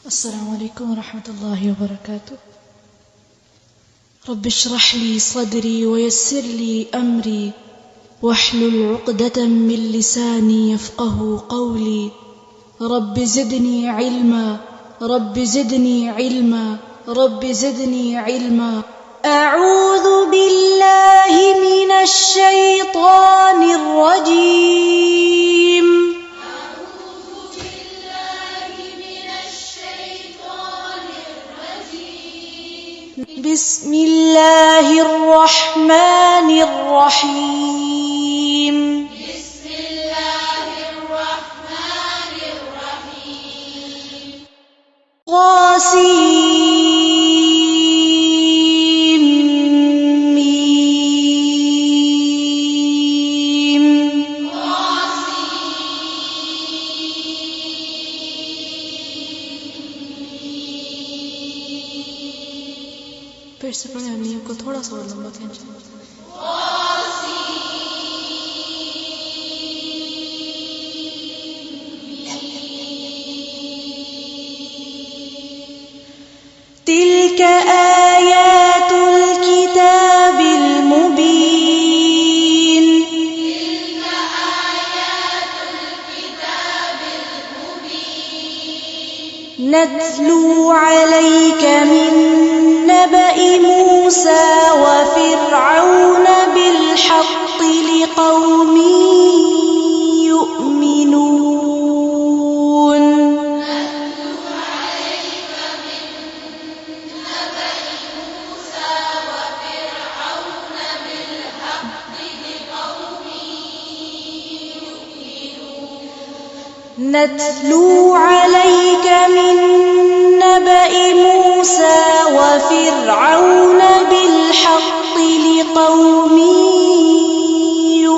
السلام عليكم ورحمة الله وبركاته. رب اشرح لي صدري ويسر لي أمري واحلل عقدة من لساني يفقه قولي. رب زدني علما، رب زدني علما، رب زدني علما. أعوذ بالله من الشيطان الرجيم. بسم الله الرحمن الرحيم. بسم الله الرحمن الرحيم. طاسيم ميم. फिर से पढ़े मीम को थोड़ा सा और लंबा खींचें. تلك آيات الكتاب المبين. تلك آيات الكتاب المبين. نتلو عليك من نبأ موسى وفرعون بالحق لقوم يؤمنون. نتلو عليك من نبأ موسى وفرعون بالحق لقوم يؤمنون. نتلو عليك من نبأ موسى وفرعون بالحق لقوم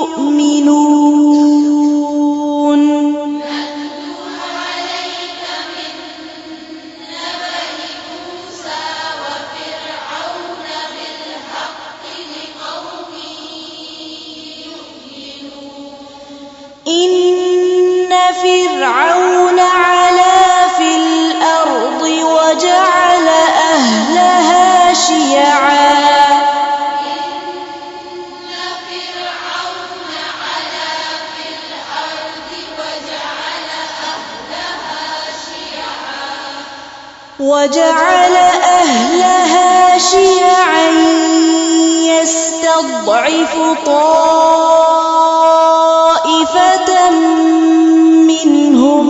يؤمنون. نتلو عليك من نبأ موسى وفرعون بالحق لقوم يؤمنون. إن فرعون علا في الأرض وجعل أهلها شيعا. وجعل أهلها شيعا يستضعف طائفة منهم.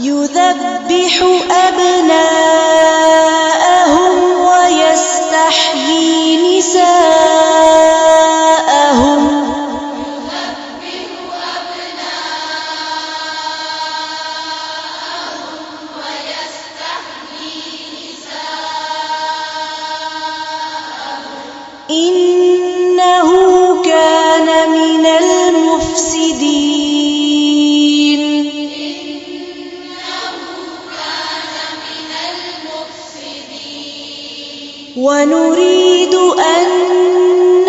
يذبح أبناءهم ويستحيي نساءهم. إنه كان من المفسدين. ونريد أن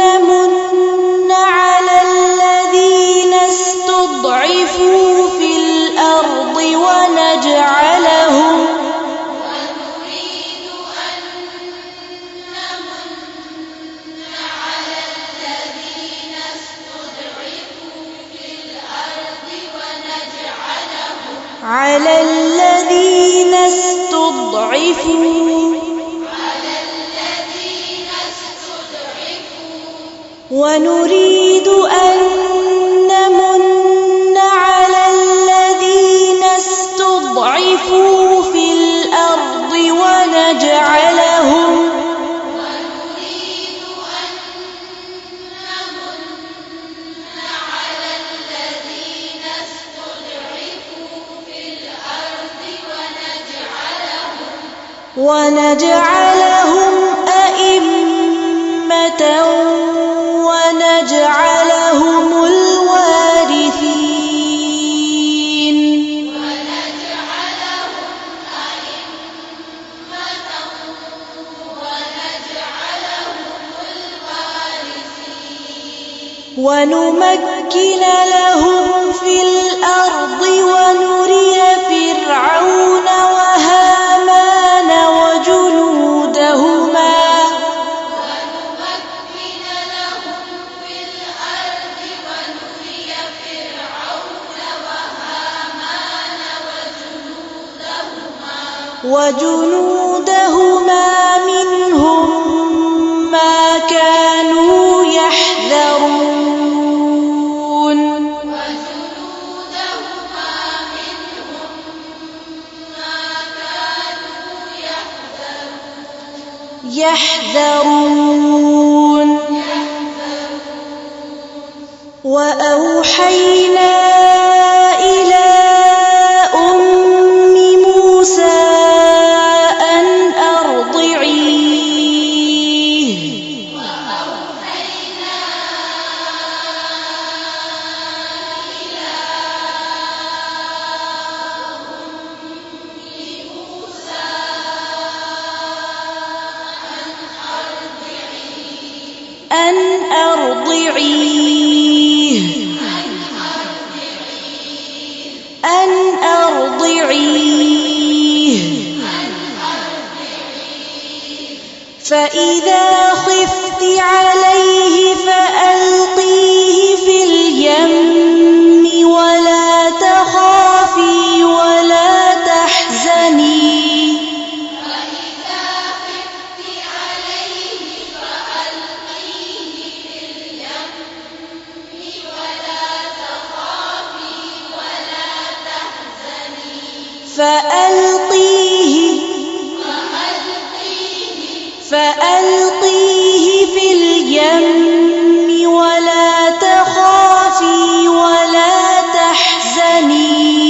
نمن على الذين استضعفوا في الأرض ونجعلهم ونريد أن نمن على الذين استضعفوا في الأرض ونجعلهم أئمة ونمكن لهم في الأرض ونري فرعون وهامان وجنودهما منهم ما كانوا يحذرون. وأوحينا إلى أم موسى أن أرضعيه فإذا خفت عليه فألقيه في اليم ولا تخافي ولا تحزني فألقيه في اليم ولا تخافي ولا تحزني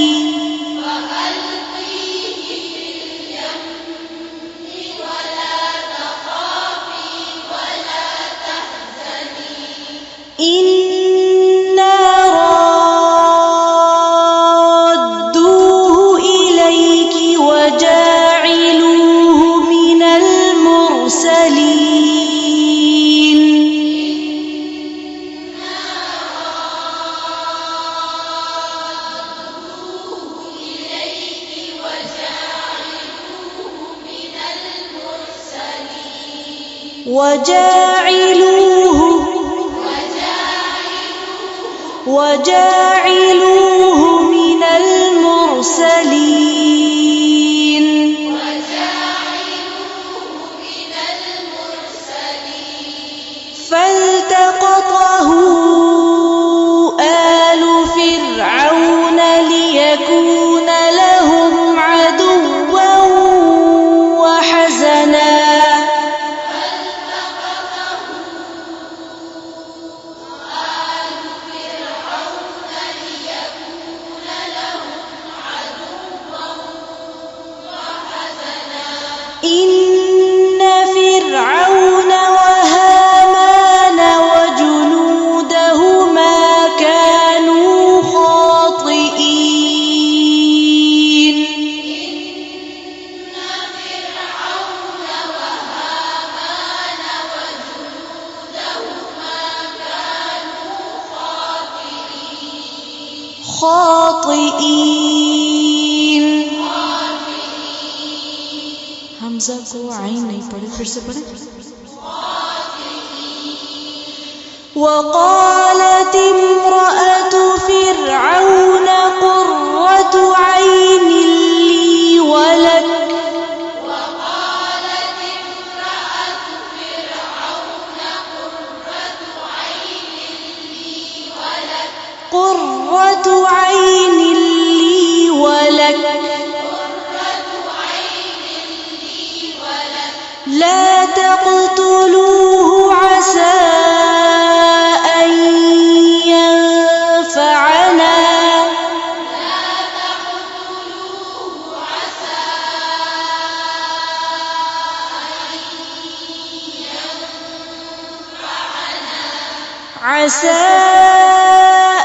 إنا رادوه إليك وجاعلوه من المرسلين. وجاعلوه من المرسلين. فالتقطه آل فرعون ليكون لهم عدوا وحزنا إن فرعون وهامان وجنودهما كانوا خاطئين. हमजा को आइन नहीं पढ़े, फिर से पढ़े। وقالت امرأة فرعون قرة عين لي ولك قرة عين لي ولك لا تقتلوه عسى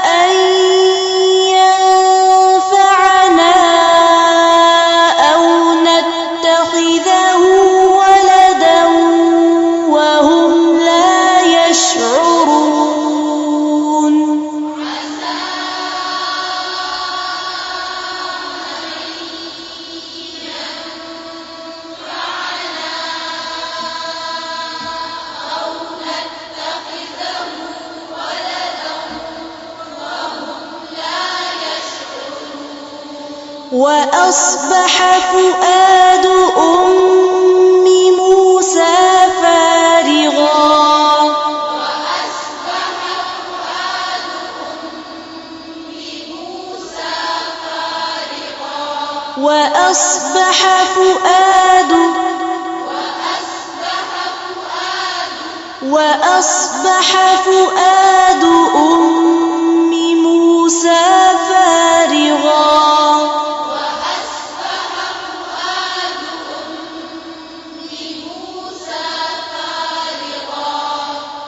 أن ينفعنا أو نتخذه ولدا وهم لا يشعرون. وأصبح فؤاد أم موسى فارغا وأصبح فؤاد أم موسى فارغا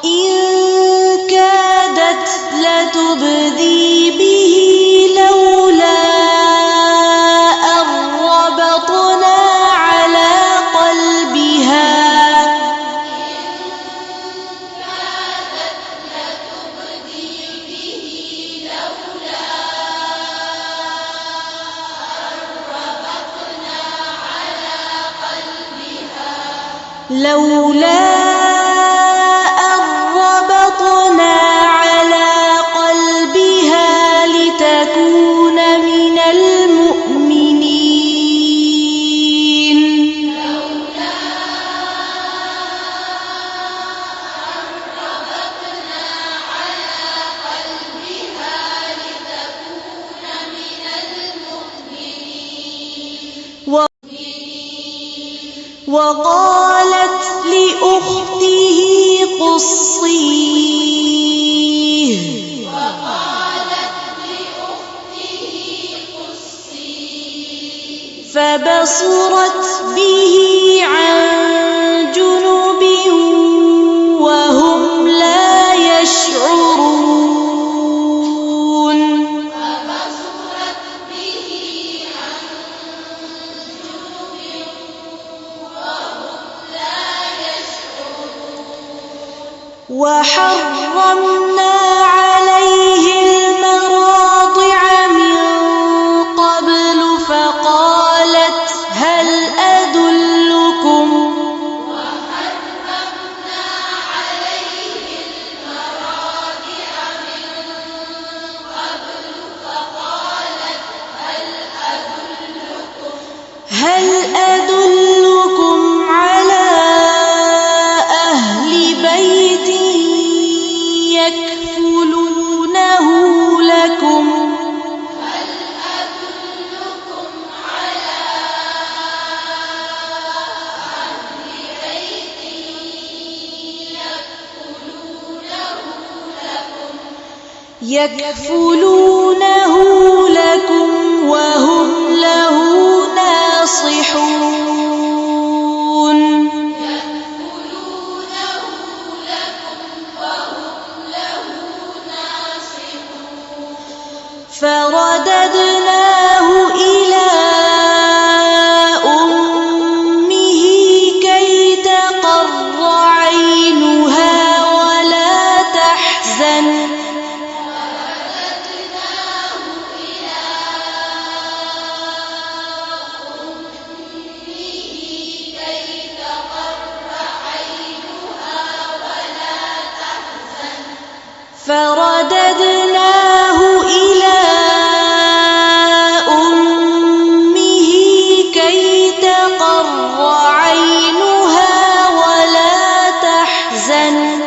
إن كادت لتبدي به لولا أن ربطنا على قلبها لتكون من المؤمنين وقالت لأخته قصيه فبصرت به عن جنب وهم لا يشعرون وحرمنا عليه المراضع من قبل فقالت هل أدلكم على أهل بيت يكفلونه لكم وهم له ناصحون فرددناه إلى أمه كي تقر عينها ولا تحزن فرددناه إلى أمه كي تقر عينها ولا تحزن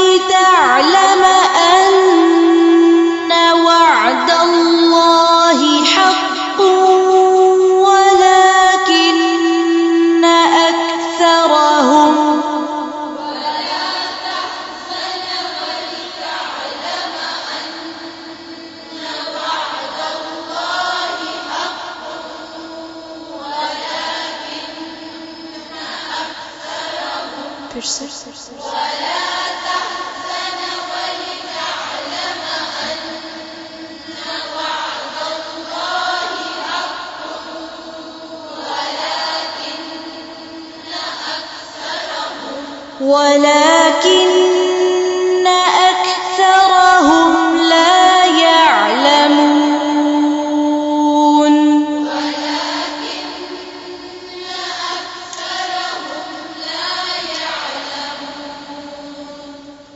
ولتعلم أن وعد الله حق ولكن أكثرهم ولكن أكثرهم لا يعلمون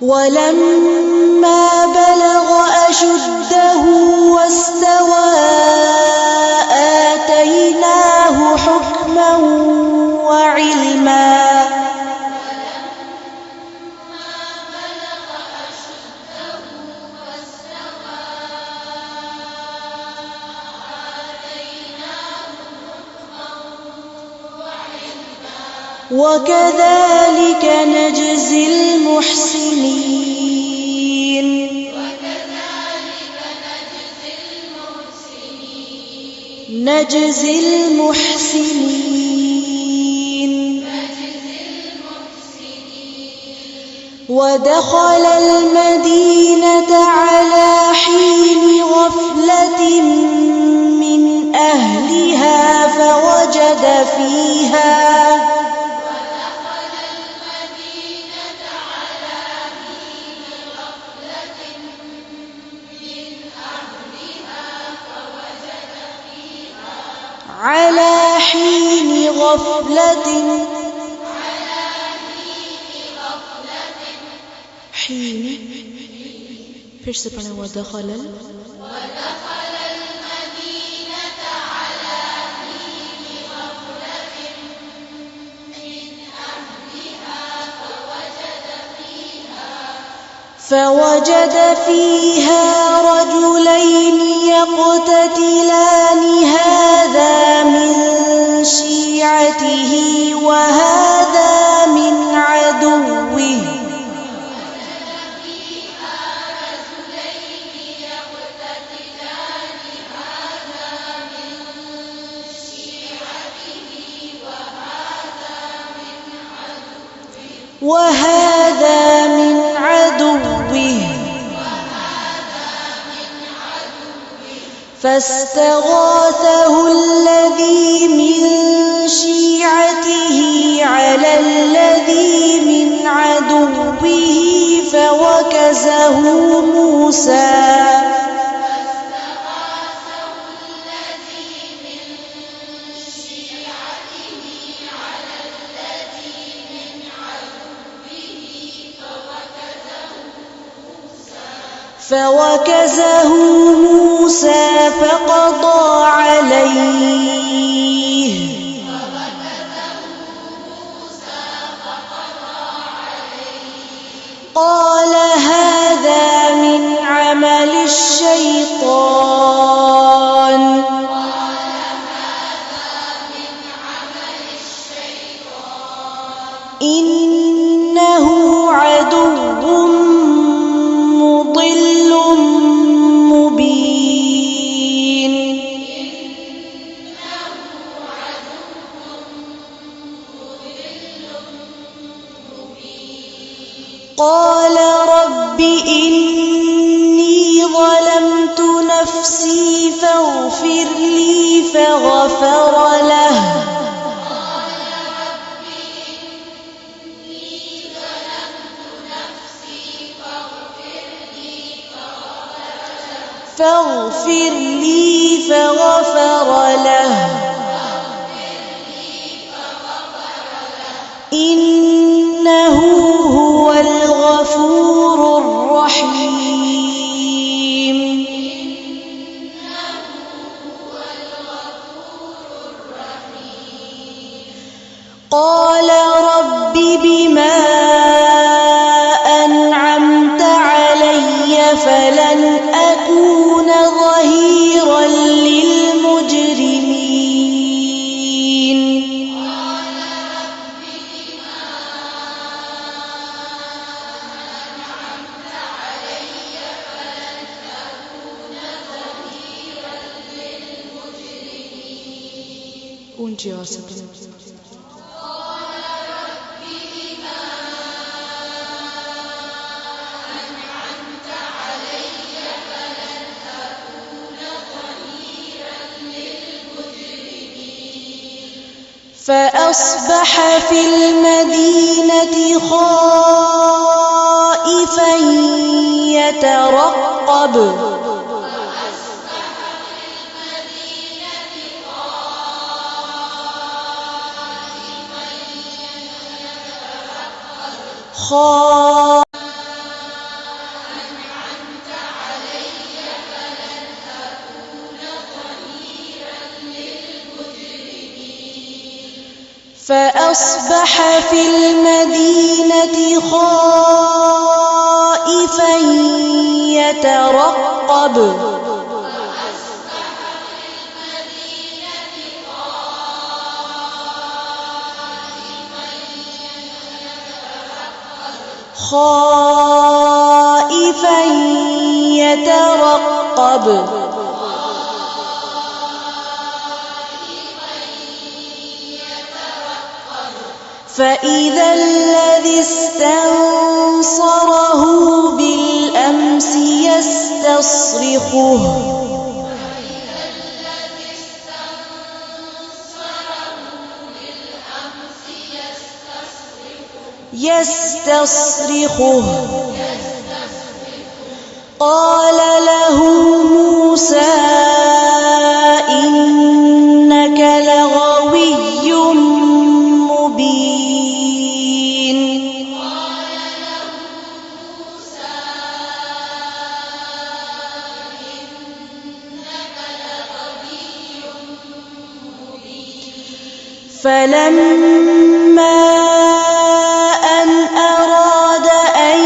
ولما بلغ أشده واستوى آتيناه حكما وعلما وكذلك نجزي المحسنين ودخل المدينة على حين غفلة من أهلها فوجد فيها على حين غفلة حين फिर से पढ़ा ودخل فوجد فيها رجلين يقتتلان هذا من شيعته وهذا من عدوه وهذا من عدوه فاستغاثه الذي من شيعته على الذي من عدوه فوكزه موسى فقضى عليه قال هذا من عمل الشيطان إنه عدو مضل مبين قال رب إني ظلمت نفسي فاغفر لي فغفر له إنه هو الغفور الرحيم قال رب بما أنعمت علي فلن أكون ظهيرا للمجرمين ऊंची आवाज से पढ़ो فأصبح في المدينة خائفا يترقب فأصبح في المدينة خائفا يترقب فإذا الذي استنصره بالأمس يستصرخه قال له موسى إنك لغوي مبين فلما أن أراد أن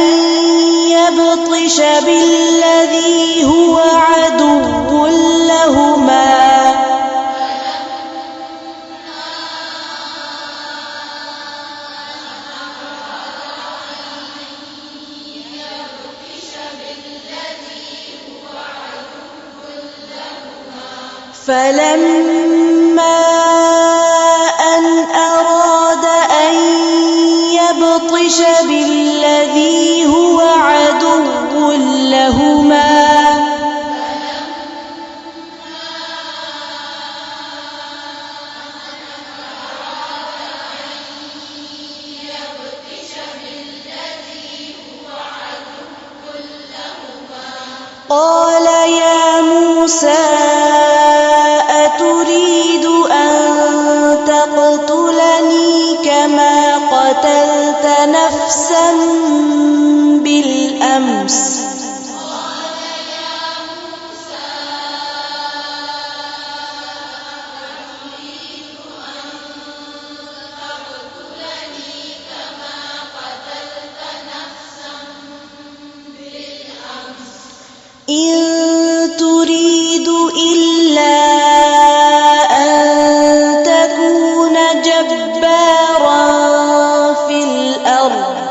يبطش بالذي هو عدو لهما فلما أن أراد أن يبطش بالذي هو عدو لهما قال يا موسى أتريد أن تقتلني كما قتلت نفسا بالأمس إن تريد إلا أن تكون جبارا في الأرض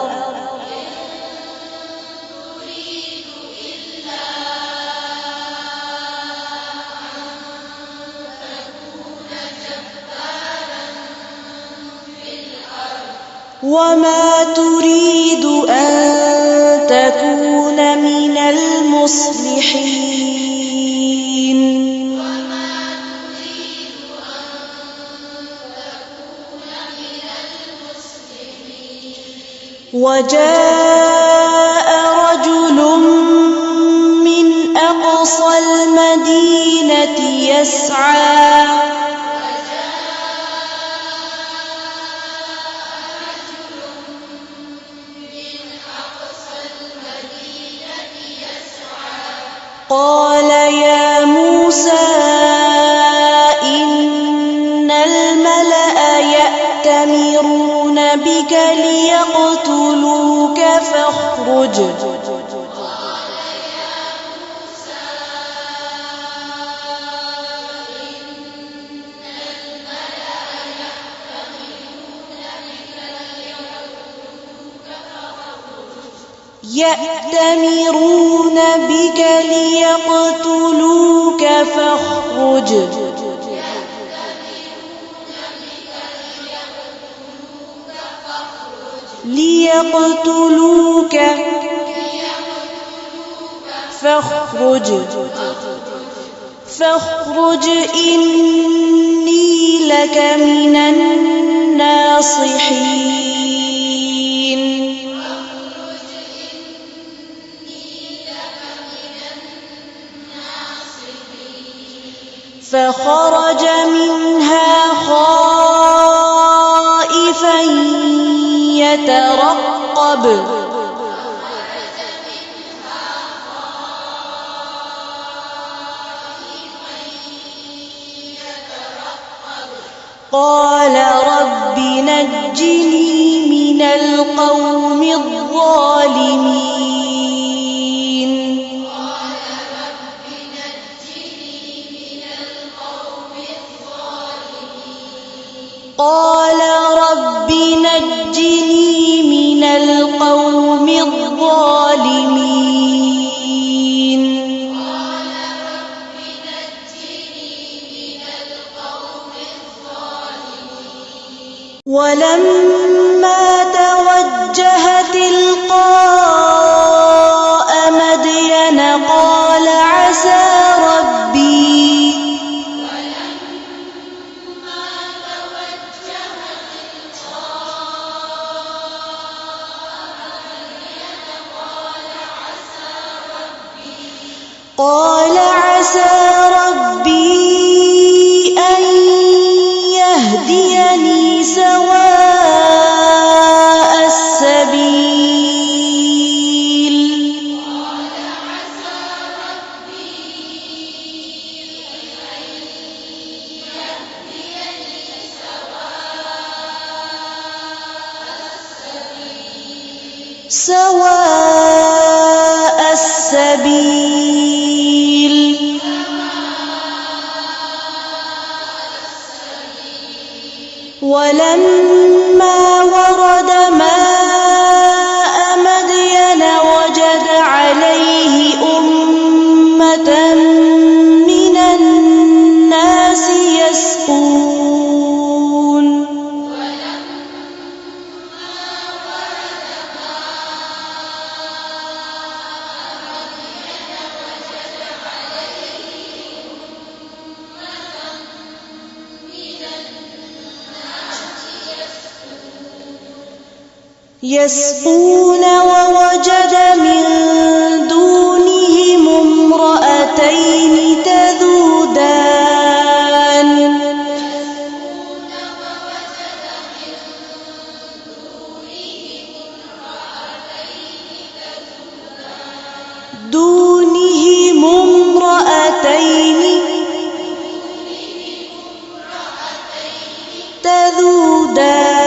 وما تريد أن تكون من المصلحين وجاء رجل من أقصى المدينة يسعى قال يا موسى إن الملأ يأتمرون بك ليقتلوك فاخرج يأتمرون بك ليقتلوك فاخرج فاخرج إني لك من الناصحين فخرج منها خائفا يترقب قال رب نجني من القوم الظالمين قال رب نجني من القوم الظالمين ولما توجه تلقاء مدين قال عسى ربي أن يهديني سواء السبيل ولما ورد ماء مدين وجد عليه أمة من الناس يسقون ووجد من دونهم امرأتين تذودان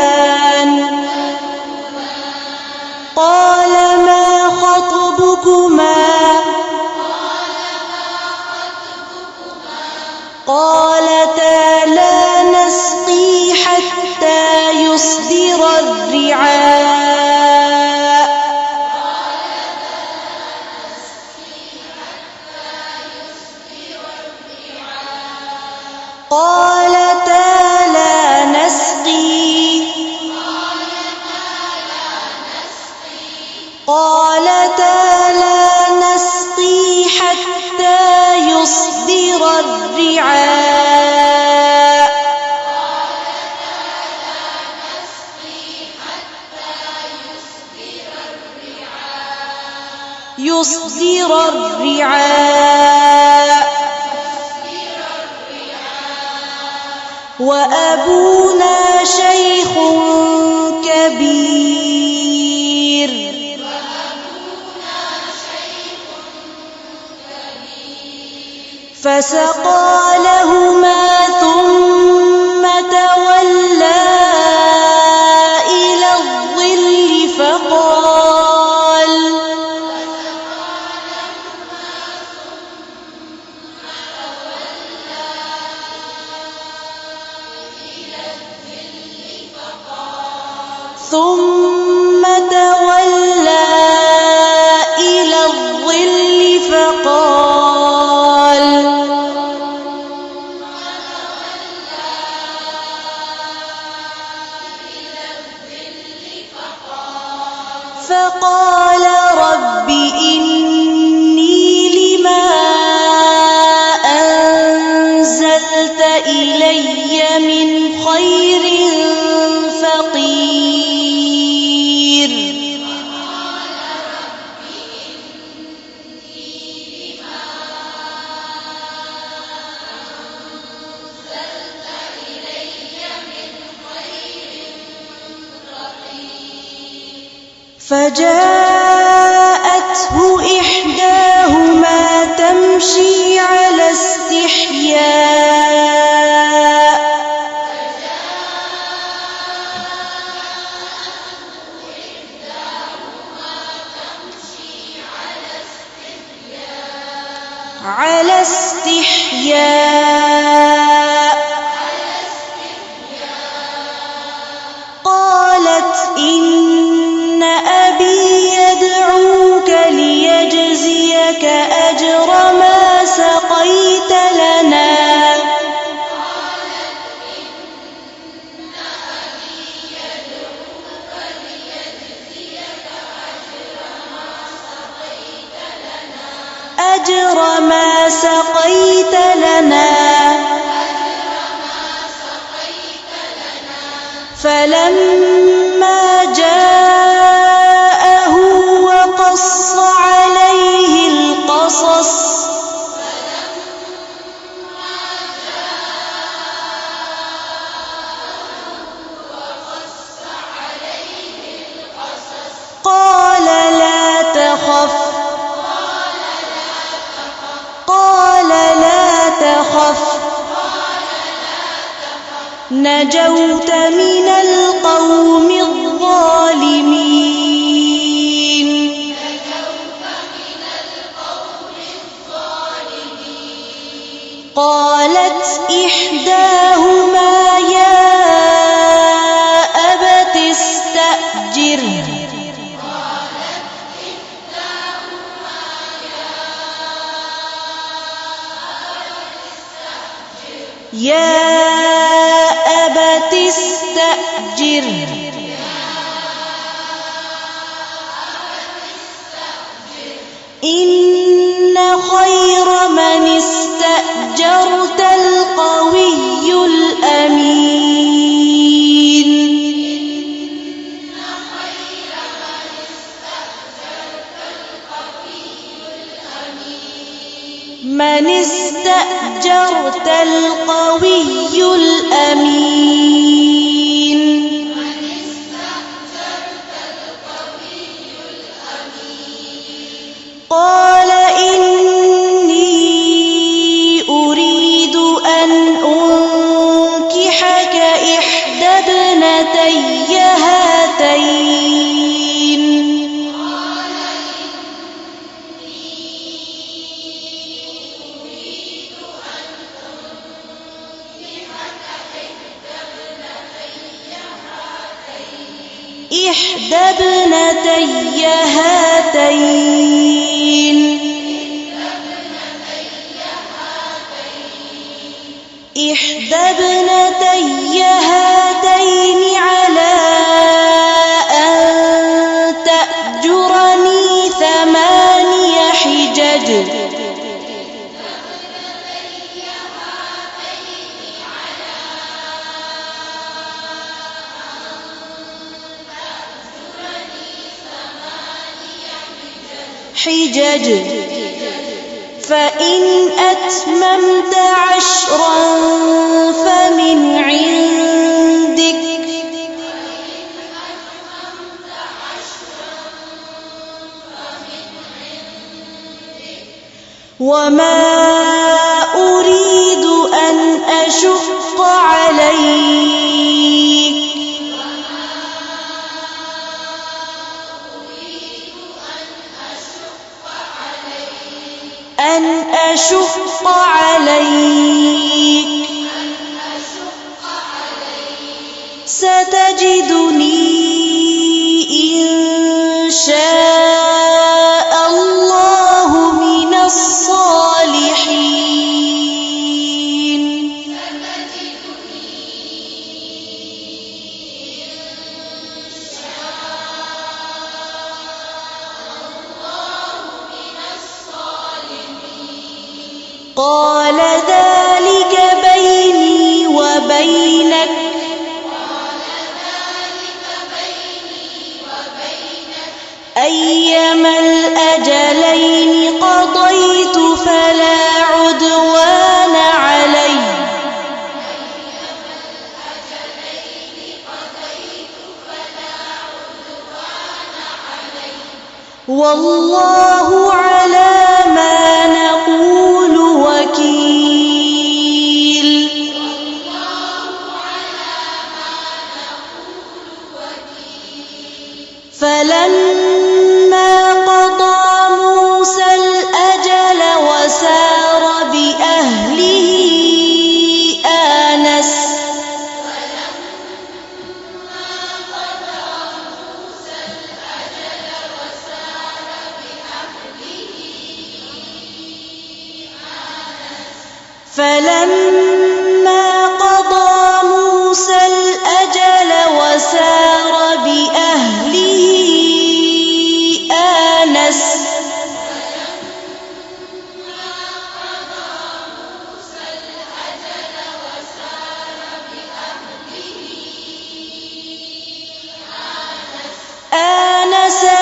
قال ما خطبكما قالتا لا نسقي حتى يصدر الرعاء حتى يصدر الرعاء وأبونا شيخ كبير فسقى لهما ثم تولى إلى الظل فقال فقال رب إني لما أنزلت إلي من خير فقير فجاءته إحداهما تمشي على استحياء على استحياء قالت إن أبي يدعوك ليجزيك أجر ما سقيت لنا أجر ما سقيت لنا فلما جاءه وقص عليه القصص قال لا تخف نجوت من القوم الظالمين قالت إحداهما يا أبت استأجره يا أبت استأجره إن خير من استأجرت القوي الأمين من استأجرت القوي الأمين قال إني أريد أن أنكحك إحدى ابنتي هاتين إحدى ابنتي هاتين على أن تأجرني 8 حجج فإن أتممت 10 فمن عندك وما أريد أن أشق عليك ستجدني إن شاء الله من الصالحين قال ذلك بيني وبينك أيما الأجلين قضيت فلا عدوان علي والله على ما نقول وكيل فلما قضى موسى الأجل وسار فلما قضى موسى الأجل وسار بأهله آنس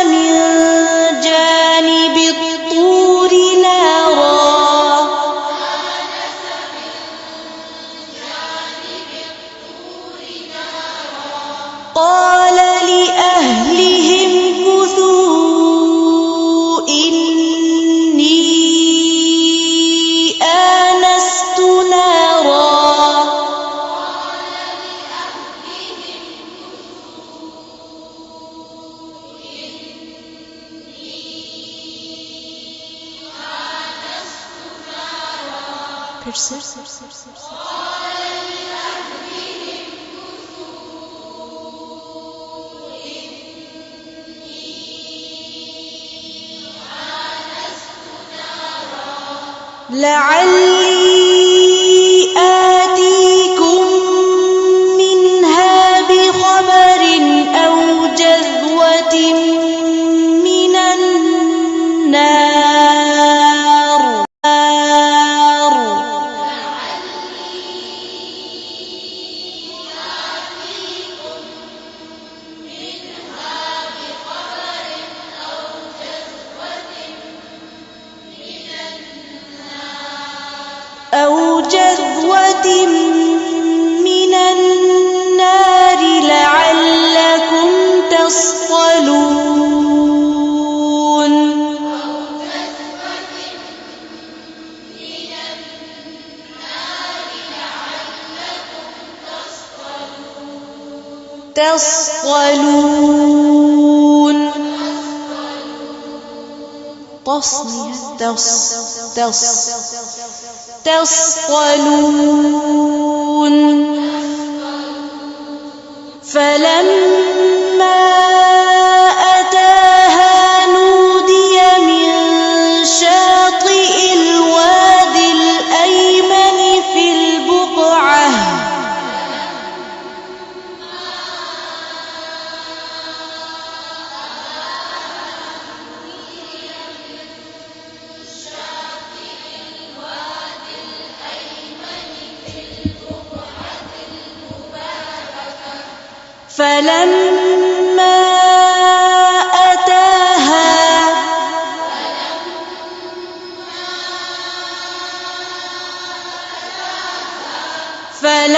من جانب الطور نارا قال لأهلهم كثوا إني آنست نارا फिर से لعلي آتيكم منها بخبر أو جذوة من النار أو جذوة من النار لعلكم تصطلون تصطلون فلما أتاها نودي من شاطئ الوادي الأيمن في البقعة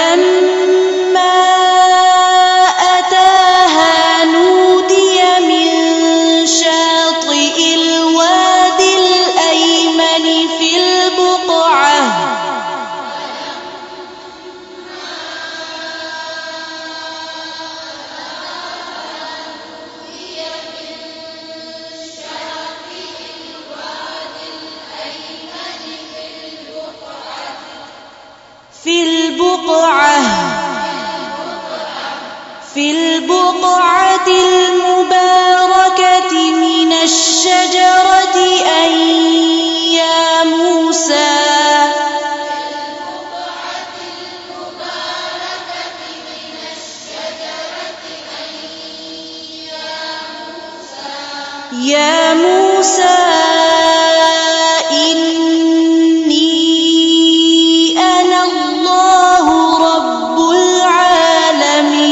فلما أتاها نودي من شاطئ الوادي الأيمن في البقعة في البقعة المباركة من الشجرة أن يا موسى إني أنا الله رب العالمين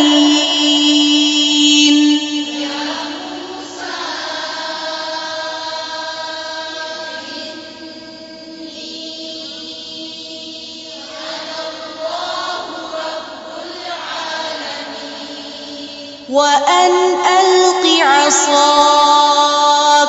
وأن ألق عصاك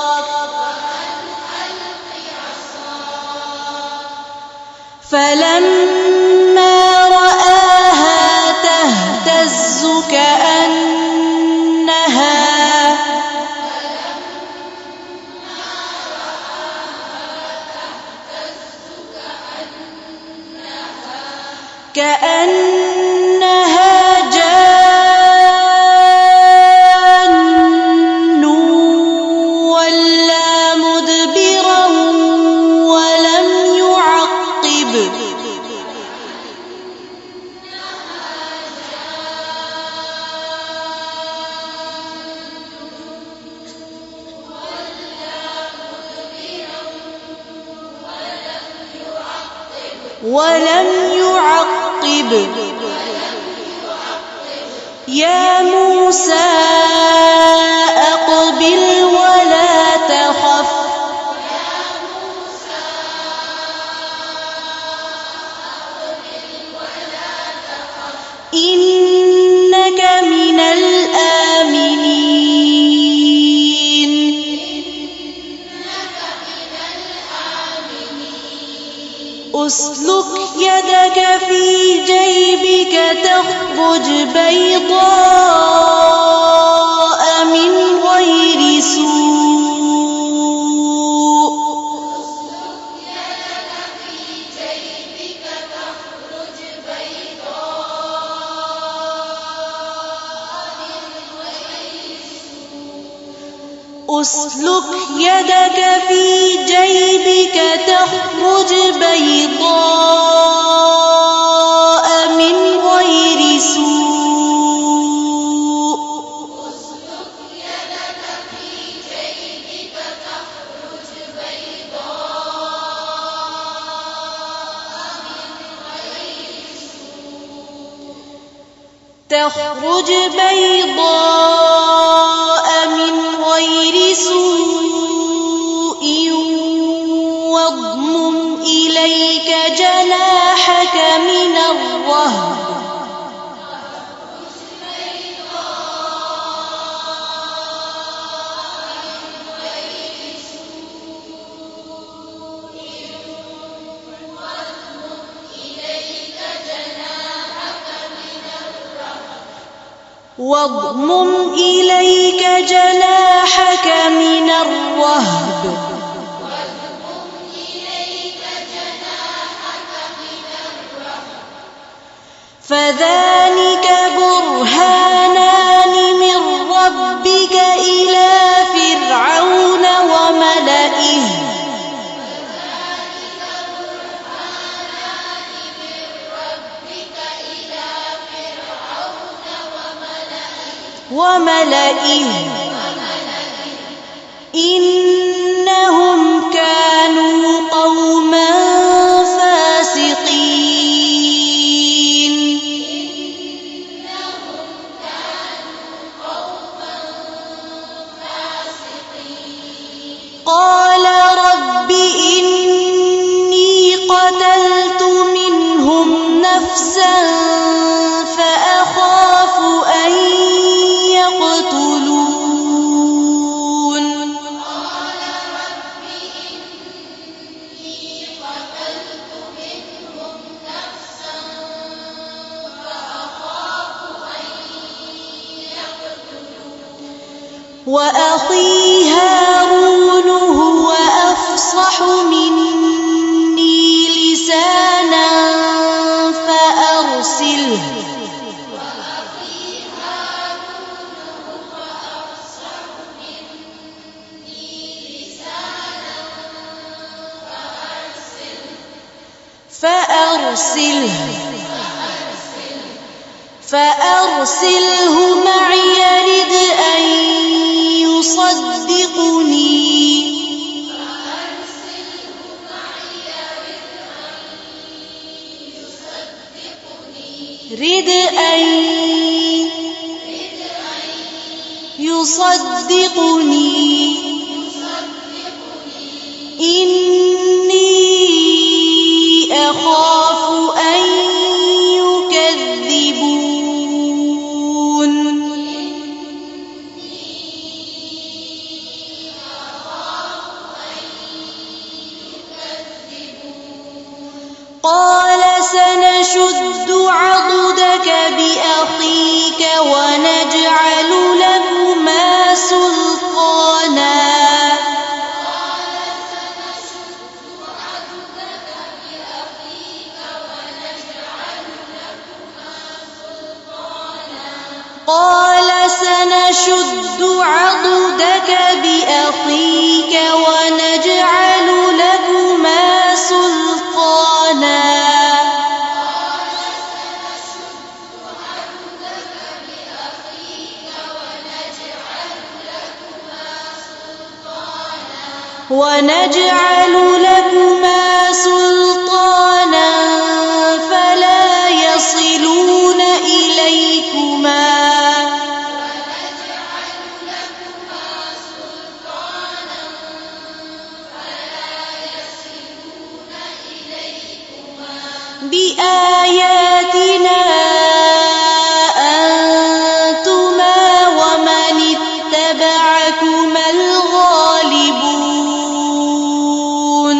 فلما رآها تهتز كأنها جان ولا مدبرا ولم يعقب ولم يعقب يا موسى أقبل ولا تخف إنك من الآمنين أسلك يدك في جيبك تخرج بيضاء من غير سوء أسلك يدك في جيبك تخرج بيضاء من غير سوء تخرج بيضاء من غير سوء واضمم إليك جناحك من الرهب واضمم إليك جناحك من الرهب فذلك برهانان من ربك إلى فرعون وملئه إنهم كانوا قوما فاسقين قال رب إني قتلت منهم نفسا فأخاف أن يقتلون وأخي هارون هو أفصح مني لسانا فأرسله فأرسله معي يرد أن يصدقني إني أخاف أن يكذبون قال سنشد عضدك بأخيك ونجعل لكما سلطانا قال سنشد عضدك بأخيك ونجعل لكما سلطانا ونجعل لكما سلطانا بآياتنا أنتما ومن اتبعكما الغالبون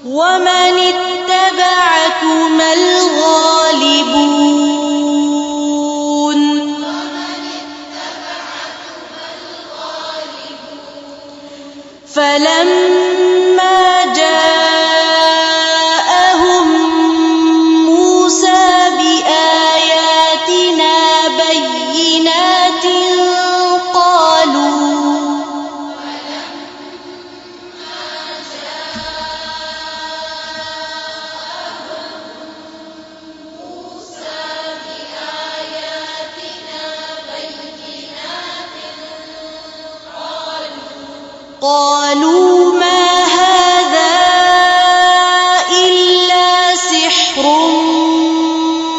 ومن اتبعكما الغالبون فلما جاءهم موسى بآياتنا بينات قالوا ما هذا إلا سحر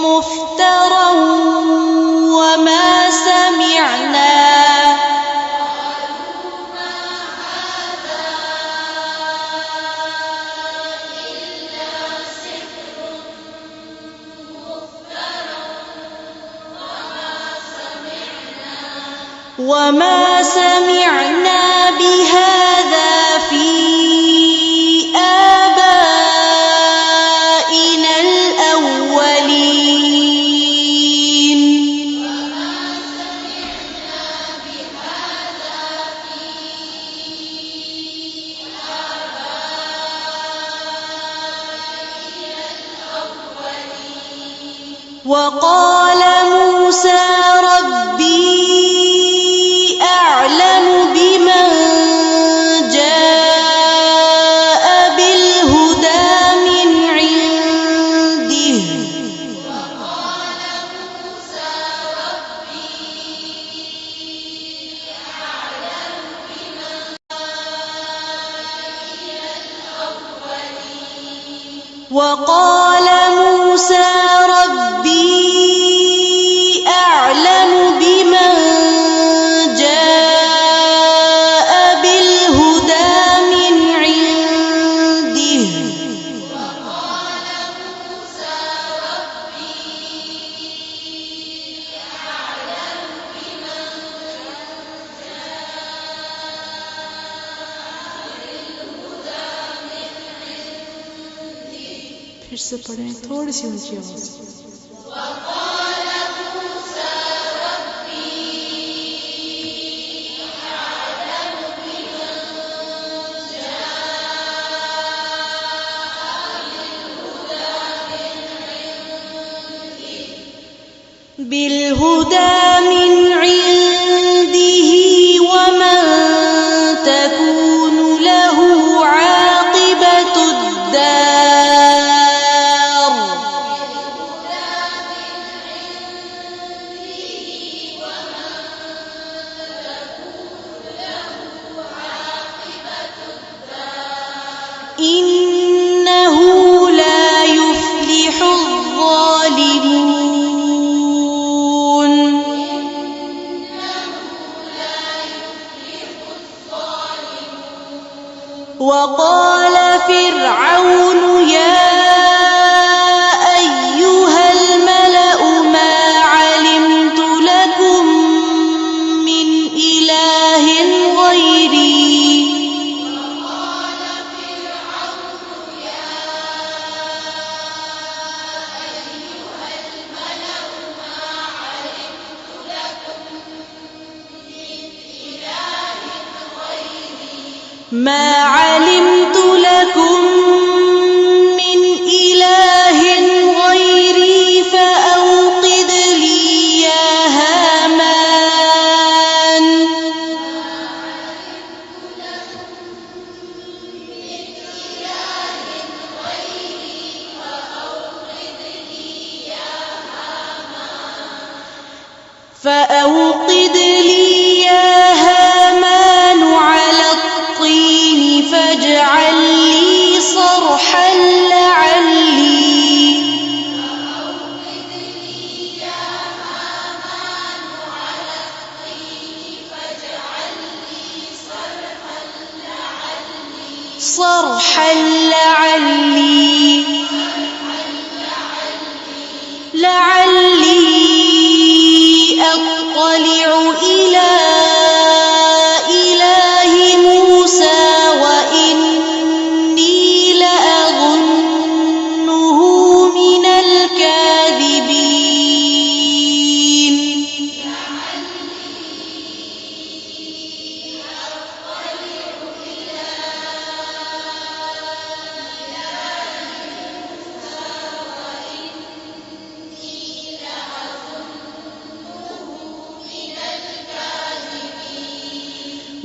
مفترى وما سمعنا بهذا في آبائنا الأولين وقال موسى ربي أعلم بمن جاء بالهدى من عنده وقال موسى ربي أعلم بمن جاء بالهدى من عنده फिर से पढ़ें थोड़ी सी ऊंची आवाज से। بالهدى من عنده ومن تكون له عاقبة الدار إنه لا يفلح الظالمون وقال فرعون يا أيها الملأ ما علمت لكم من إله غيري ما علمت لكم من إله غيري فأوقد لي يا هامان فأوقد لي يا هامان على الطين فاجعل لي صرحا لعلي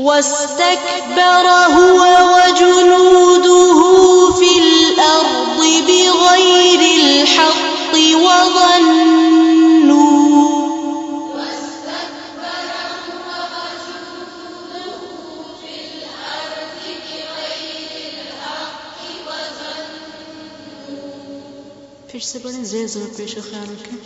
واستكبر هو وجنوده في الأرض بغير الحق फिर से बड़े ज़ेर ज़ोर पेश ख्याल रखें।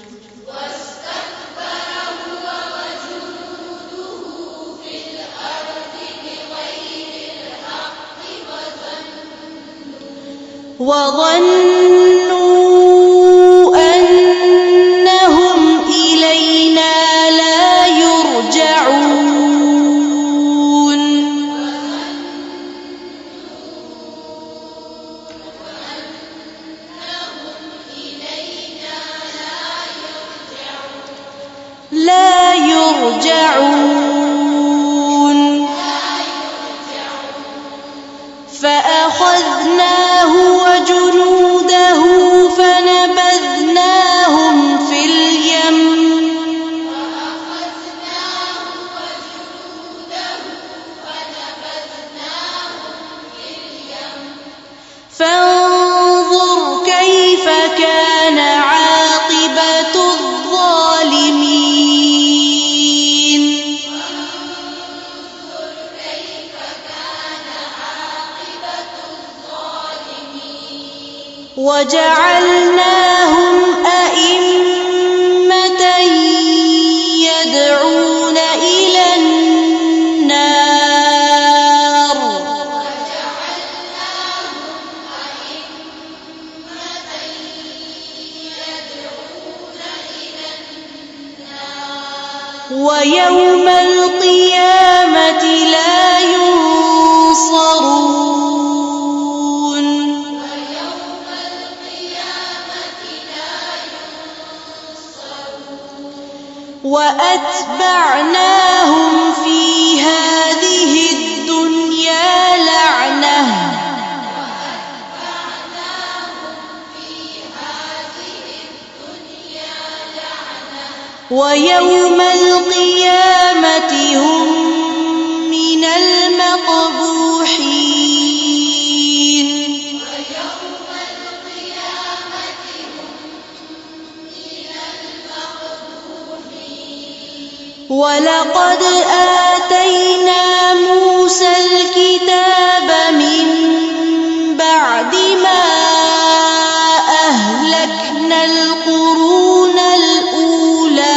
وظنوا أنهم إلينا لا يرجعون لا يرجعون فأخذناه وجنوده فنبذناهم في اليم فانظر كيف كان عاقبة الظالمين وجعلناهم أئمة يدعون إلى النار ويوم القيامة لا ينصرون وأتبعناهم في هذه الدنيا لعنة ويوم القيامة هم من المقبوحين ولقد آتينا موسى الكتاب من بعد ما أهلكنا القرون الأولى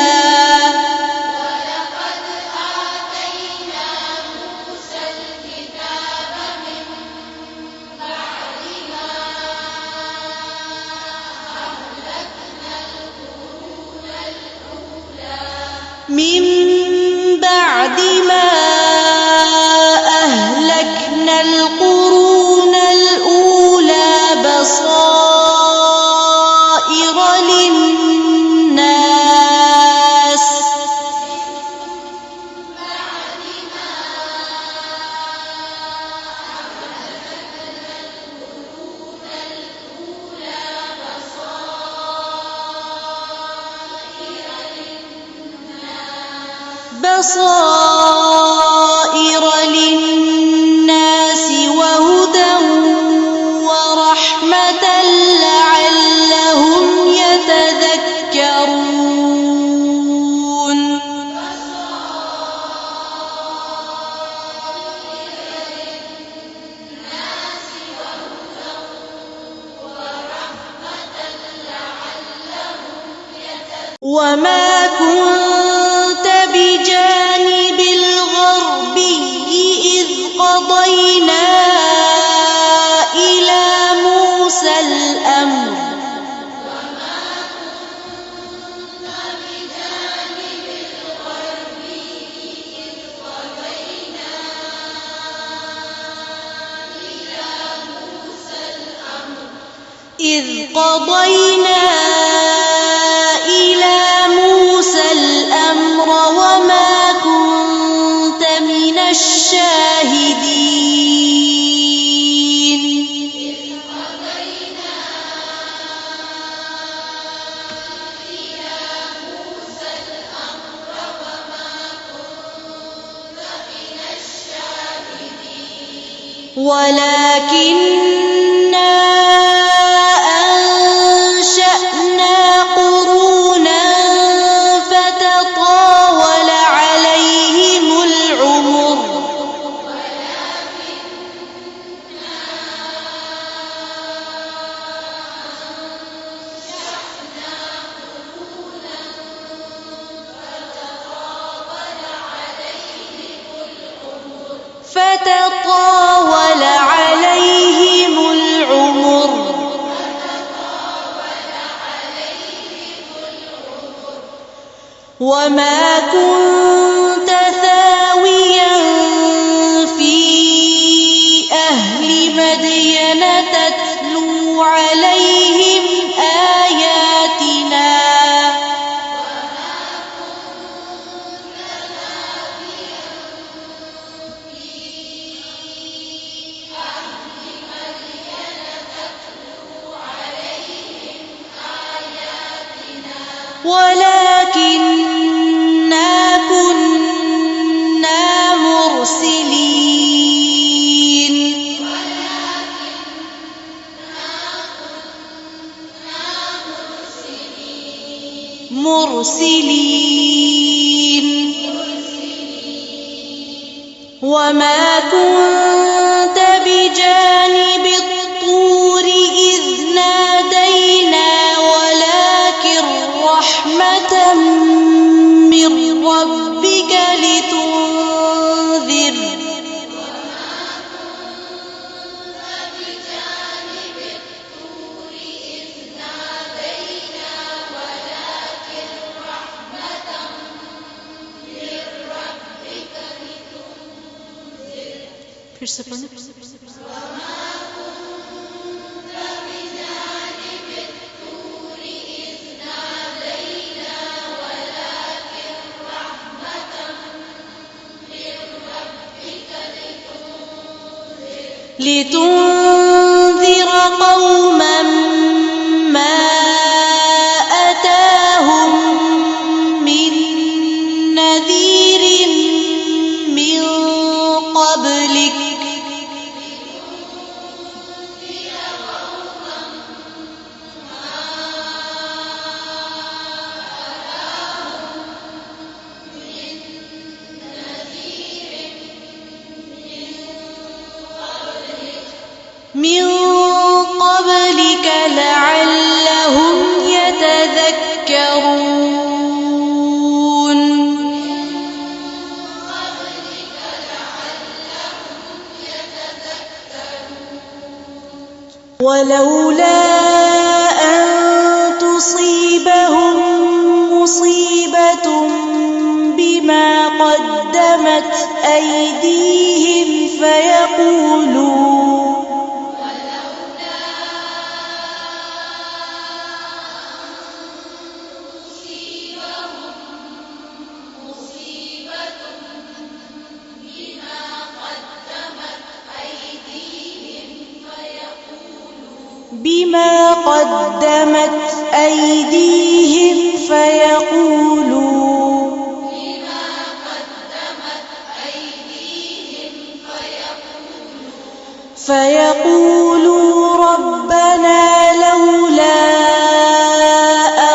من بعد ما أهلكنا القرون الأولى بصائر للناس وهدى ورحمة لعلهم يتذكرون وما كنت بجانب الغربي إذ قضينا إلى موسى الأمر إذ قضينا إلى موسى الأمر وما كنت من الشاهدين ولكننا أنشأنا قرونا فتطاول عليهم العمر وما كنت ثاويا في أهل مدين تتلو عليهم آياتنا ولكننا كنا مرسلين وما كنت بجانب الطور إذ نادينا ولكن رحمة من ربك لتنذر फिर से पढ़ना لتنذر قوما ما أتاهم من نذير من قبلك لعلهم يتذكرون ولولا أن تصيبهم مصيبة بما قدمت أيديهم فيقولوا بما قدمت أيديهم فيقولوا ربنا لولا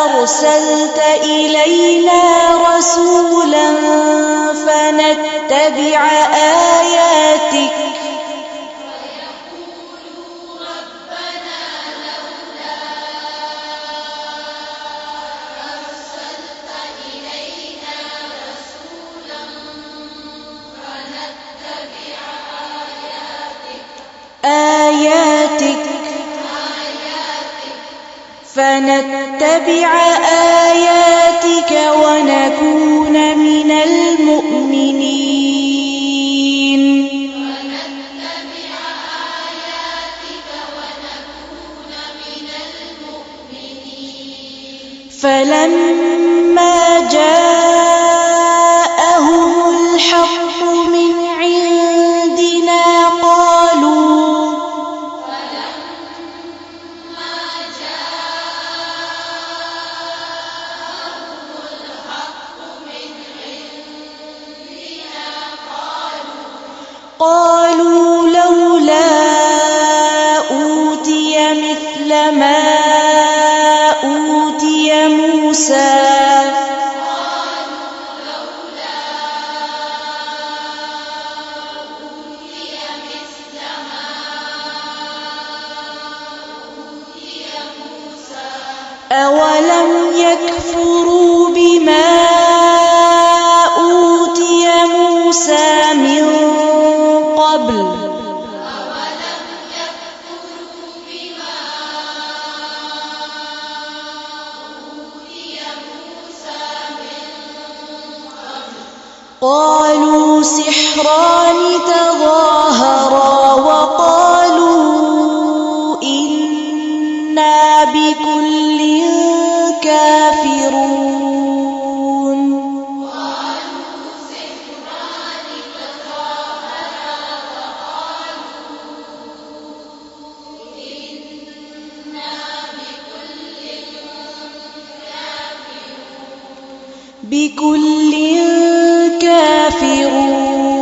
أرسلت إلينا رسولا فنتبع آياتك ونكون من المؤمنين فلما جاءهم الحق من عندنا قالوا لولا أولم يكفروا بما أوتي موسى من قبل قالوا سحران تظاهرا وقالوا إنا بكل كافرون بكل كافرون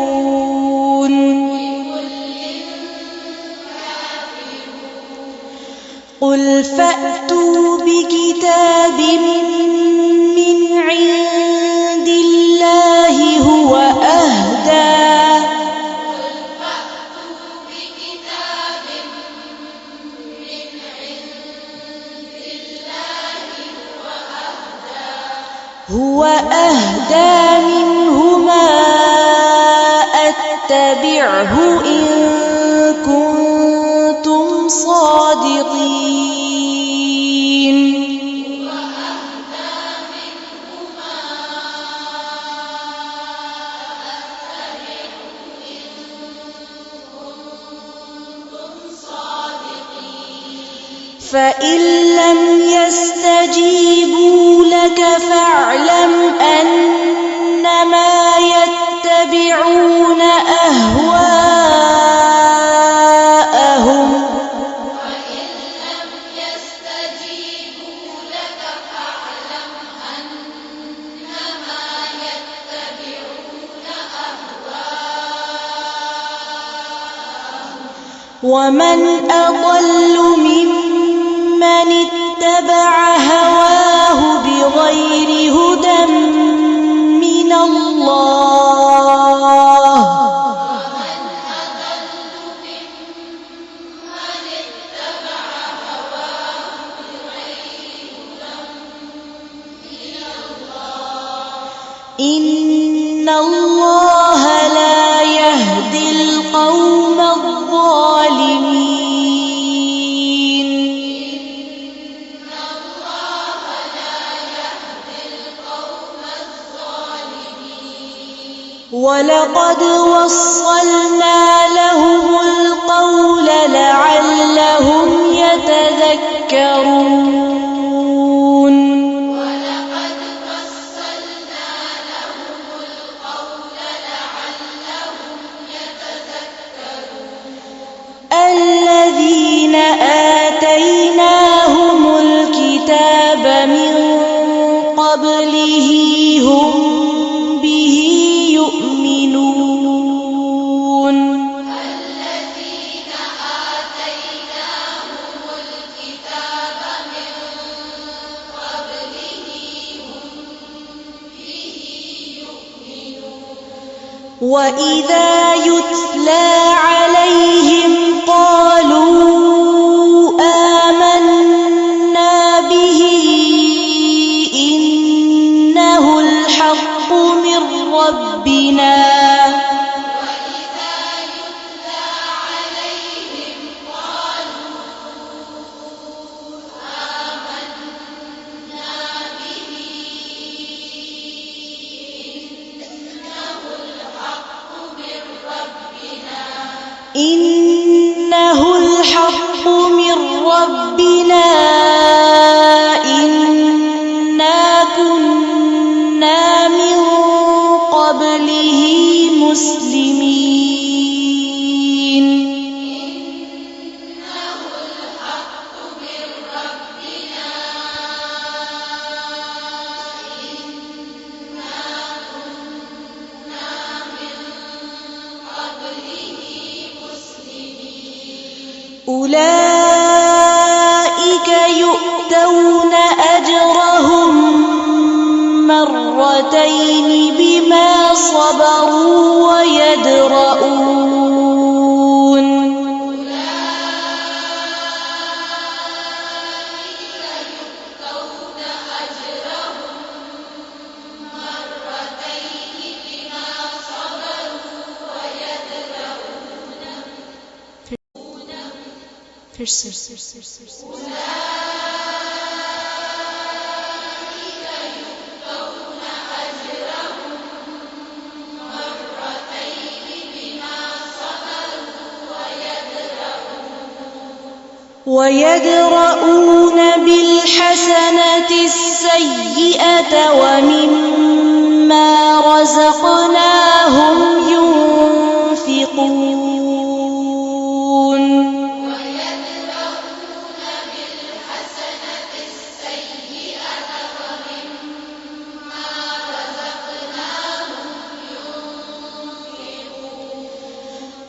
قل فأتوا بكتاب من عند الله هو أهدى منهما أتبعه إن كنتم صادقين فإن لم يستجيبوا لك فاعلم أنما يتبعون أهواءهم ومن أضل ممن اتبع هواه بغير هدى من الله إن الله لا يهدي القوم الظالمين ولقد وصلنا لهم القول لعلهم يتذكرون الذين آتيناهم الكتاب من قبله هم به يؤمنون وإذا يتلى عليهم قالوا آمنا به إنه الحق من ربنا إنه الحق من ربنا إنا كنا من قبله फिर से ويدرؤون بالحسنة السيئة ومما رزقناهم ينفقون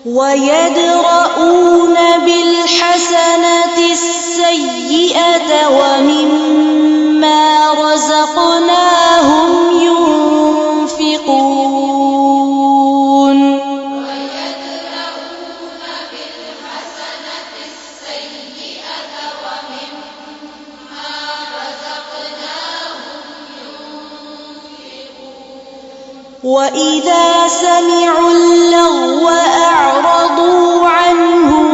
ويدرؤون بالحسنة السيئة ومما رزقناهم ينفقون وإذا سمعوا اللغو أعرضوا عنه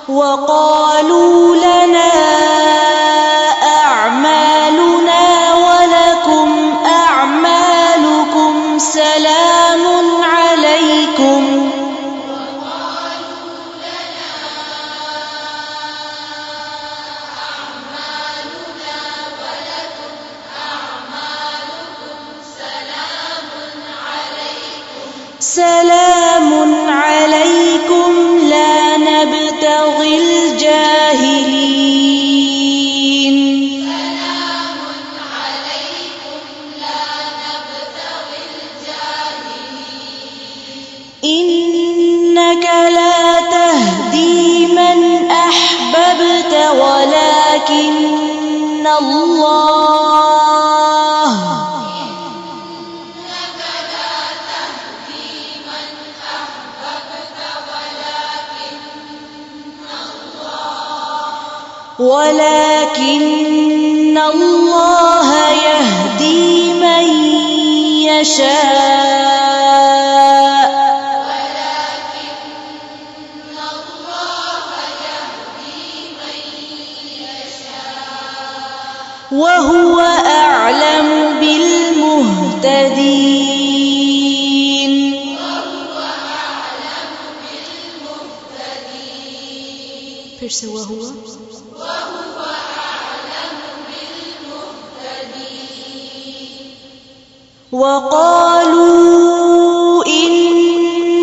وقالوا لنا أعمالنا ولكم أعمالكم سلام عليكم سلام عليكم لا نبتغي الجاهلين إنك لا تهدي من أحببت ولكن الله يهدي من يشاء وهو أعلم بالمهتدين फिर से वहुव وقالوا إن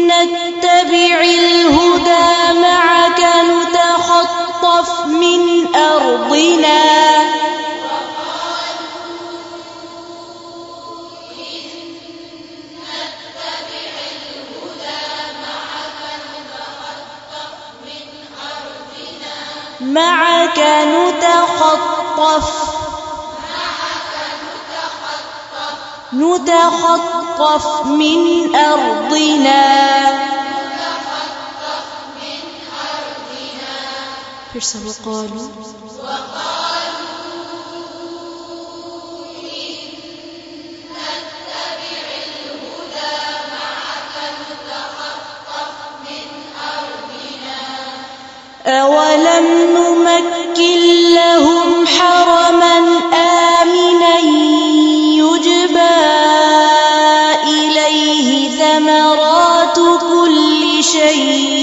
نتبع الهدى معك نتخطف من أرضنا نتخطف من أرضنا फिर से वक़ालू أولم نمكن لهم حرما آمنا يجبى إليه ثمرات كل شيء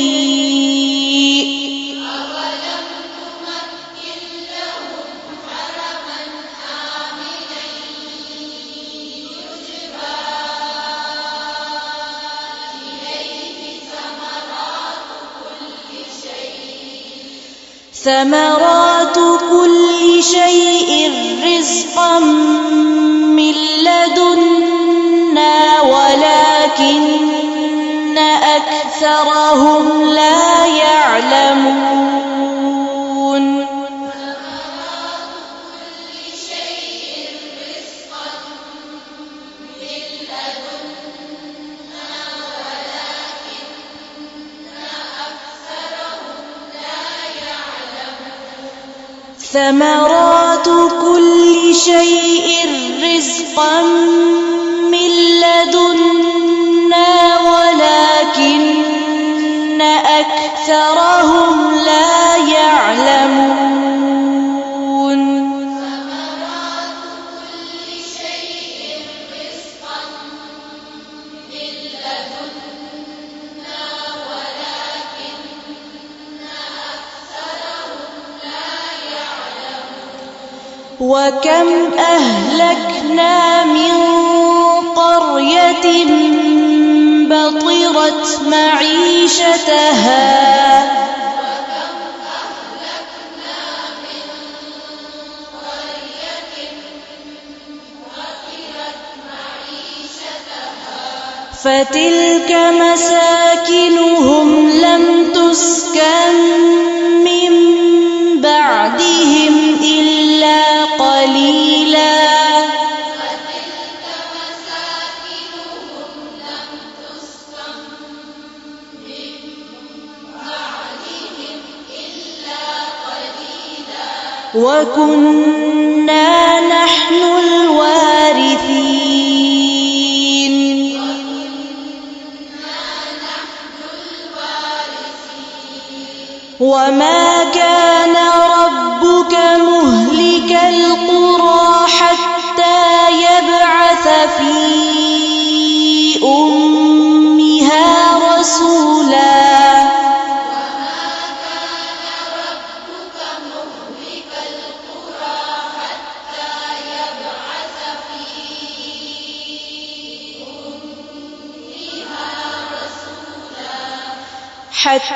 ثمرات كل شيء رزقا من لدنا ولكن أكثرهم لا يعلمون ثمرات كل شيء رزقا من لدنا ولكن أكثرهم لا يعلمون وكم أهلكنا من قرية بطرت معيشتها فتلك مساكنهم لم تسكن من بعدهم إلا قليلا وكنا نحن الوارثين وما كان ربك مهلك القرى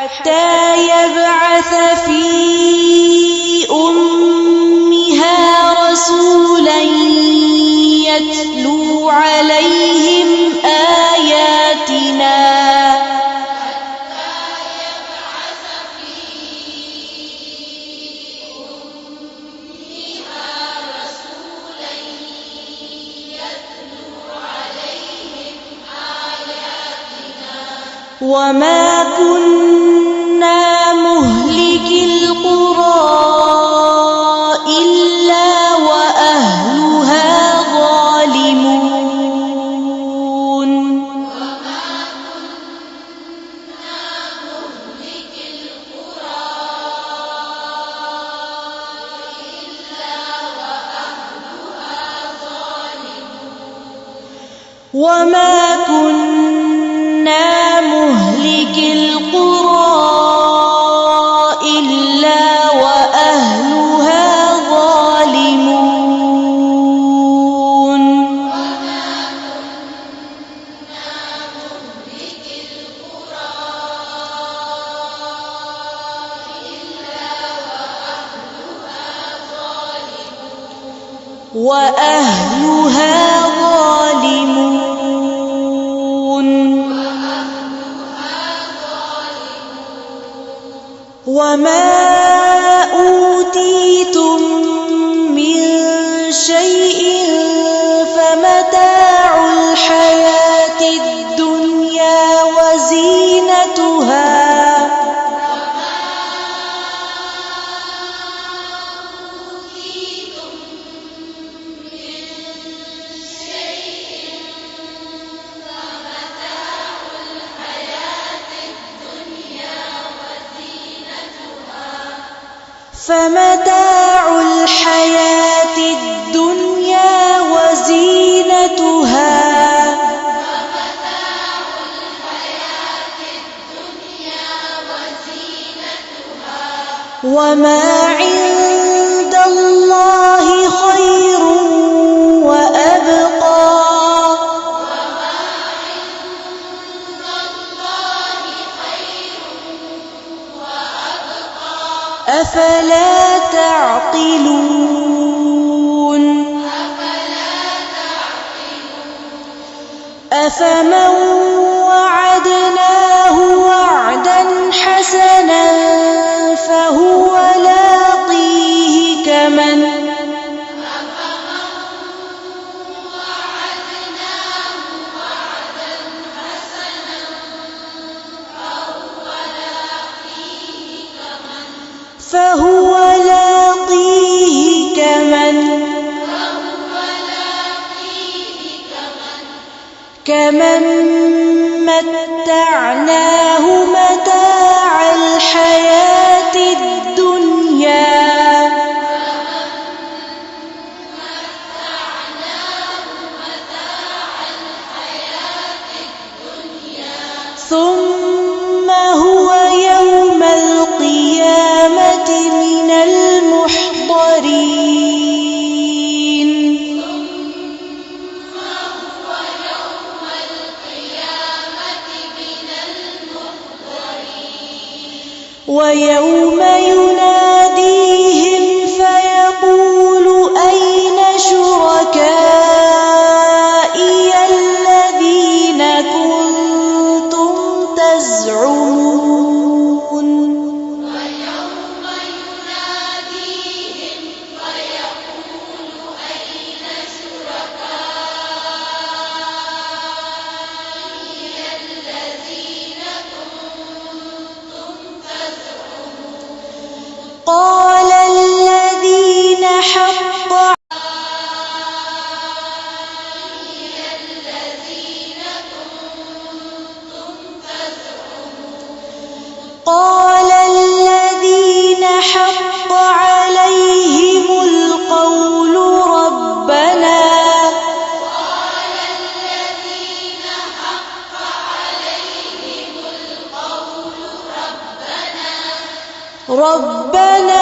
حتى يبعث في أمها رسولا يتلو عليهم آياتنا وما كنا مهلك القرى إلا وأهلها ظالمون وما كنا مهلك القرى إلا وأهلها ظالمون وأهلها ظالمون وما أوتيتم من شيء فمتاع الحياة الدنيا وزينتها فمتاع الحياة الدنيا وزينتها وما عند الله خير وأبقى أفلا تعقلون أفمن وعدناه وعدا حسنا فهو لاقيه كمن فهو لاقيه كمن متعناه متاع الحياة الدنيا ثم هو يوم القيامة من المحضرين ويوم يناديهم فيقول أين شركائي الذين كنتم تزعمون ويوم يناديهم فيقول أين شركائي الذين كنتم تزعمون قال الذين حق عليهم القول ربنا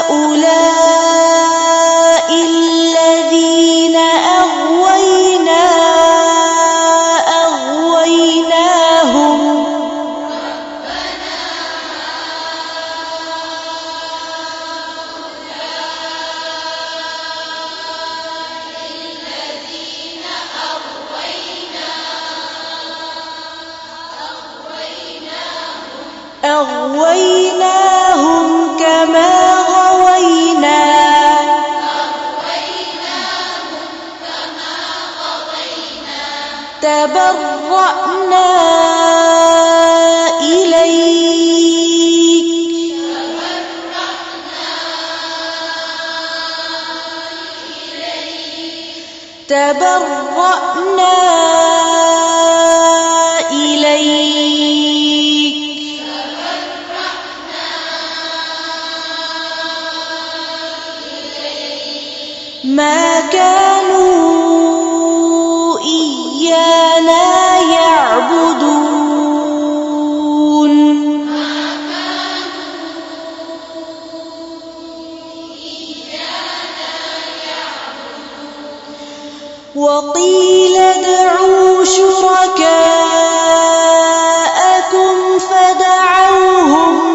هؤلاء الذين أغويناهم كما غوينا تبرأنا إليك ما كانوا إيانا يعبدون وقيل ادعوا شركاءكم فدعوهم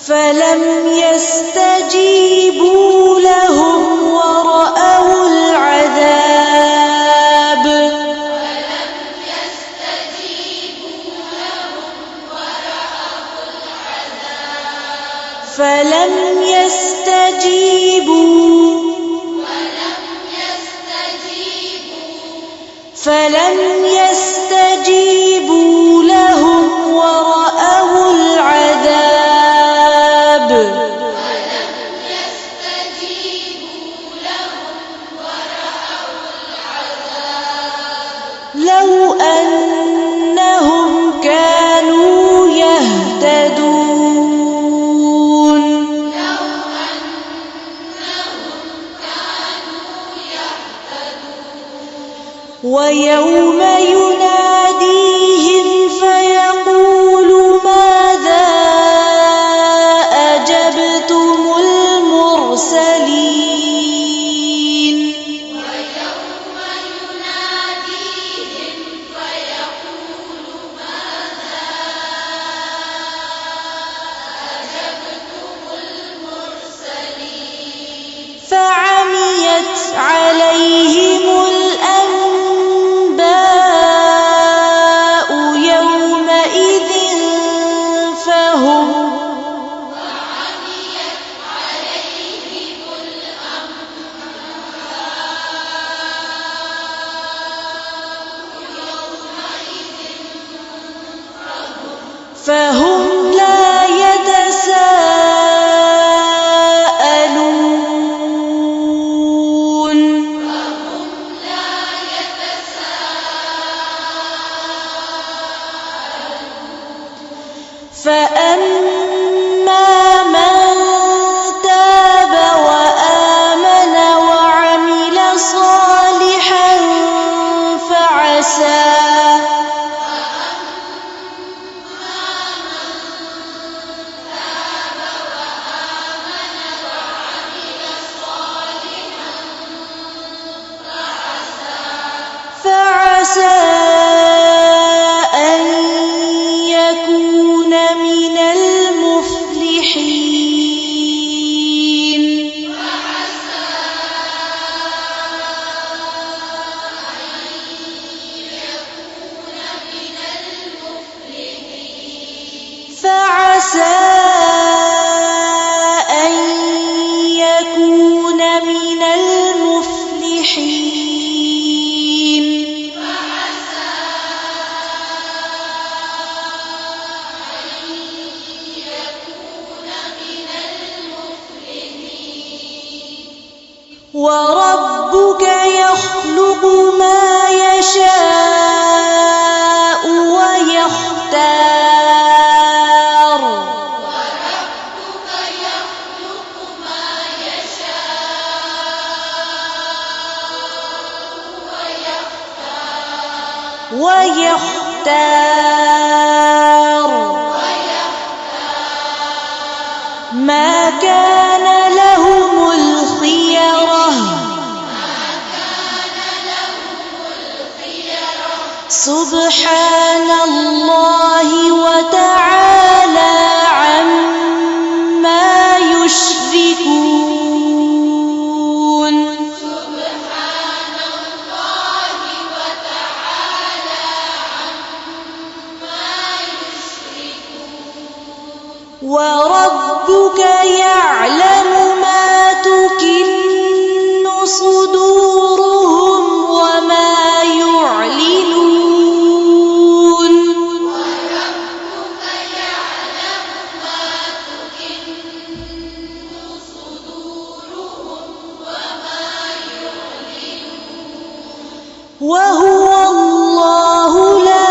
فلم يستجيبوا لهم ورأوا العذاب فلم يستجيبوا لهم ورأوا العذاب لو أنهم كانوا يهتدون ويوم يناديهم فيقول ماذا أجبتم المرسلين فعميت عليهم الأنباء يومئذ وربك يخلق ما يشاء ويختار ما كان لهم الخيرة سبحان الله وتعالى عما يشركون وربك يعلم ما تكن صدورهم وما يعلنون وهو الله لا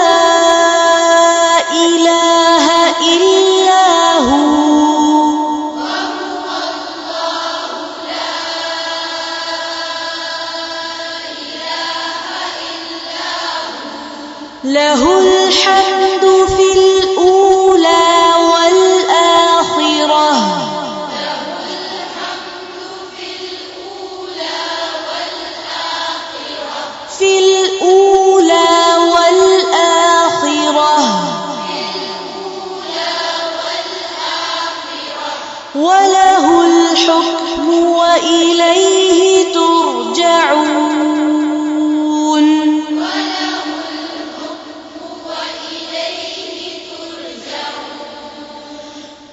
إله إلا هو له الحمد في الأولى والآخرة في الأولى والآخرة وله الحكم وإليه ترجعون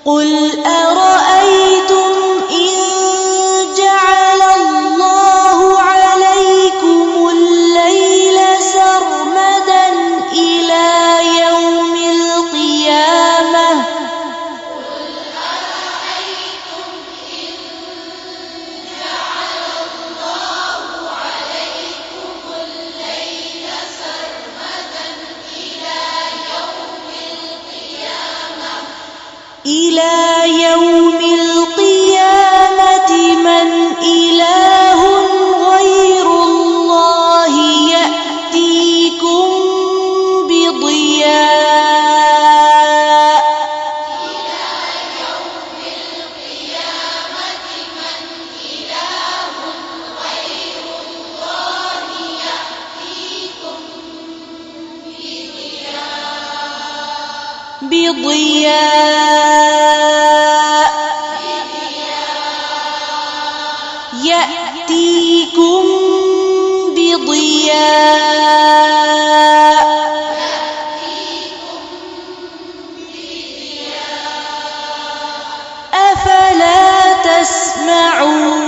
قل أرأيتم إن جعل الله عليكم الليل سرمدا إلى يوم القيامة من إله غير الله يأتيكم بضياء يأتيكم بضياء أفلا تسمعون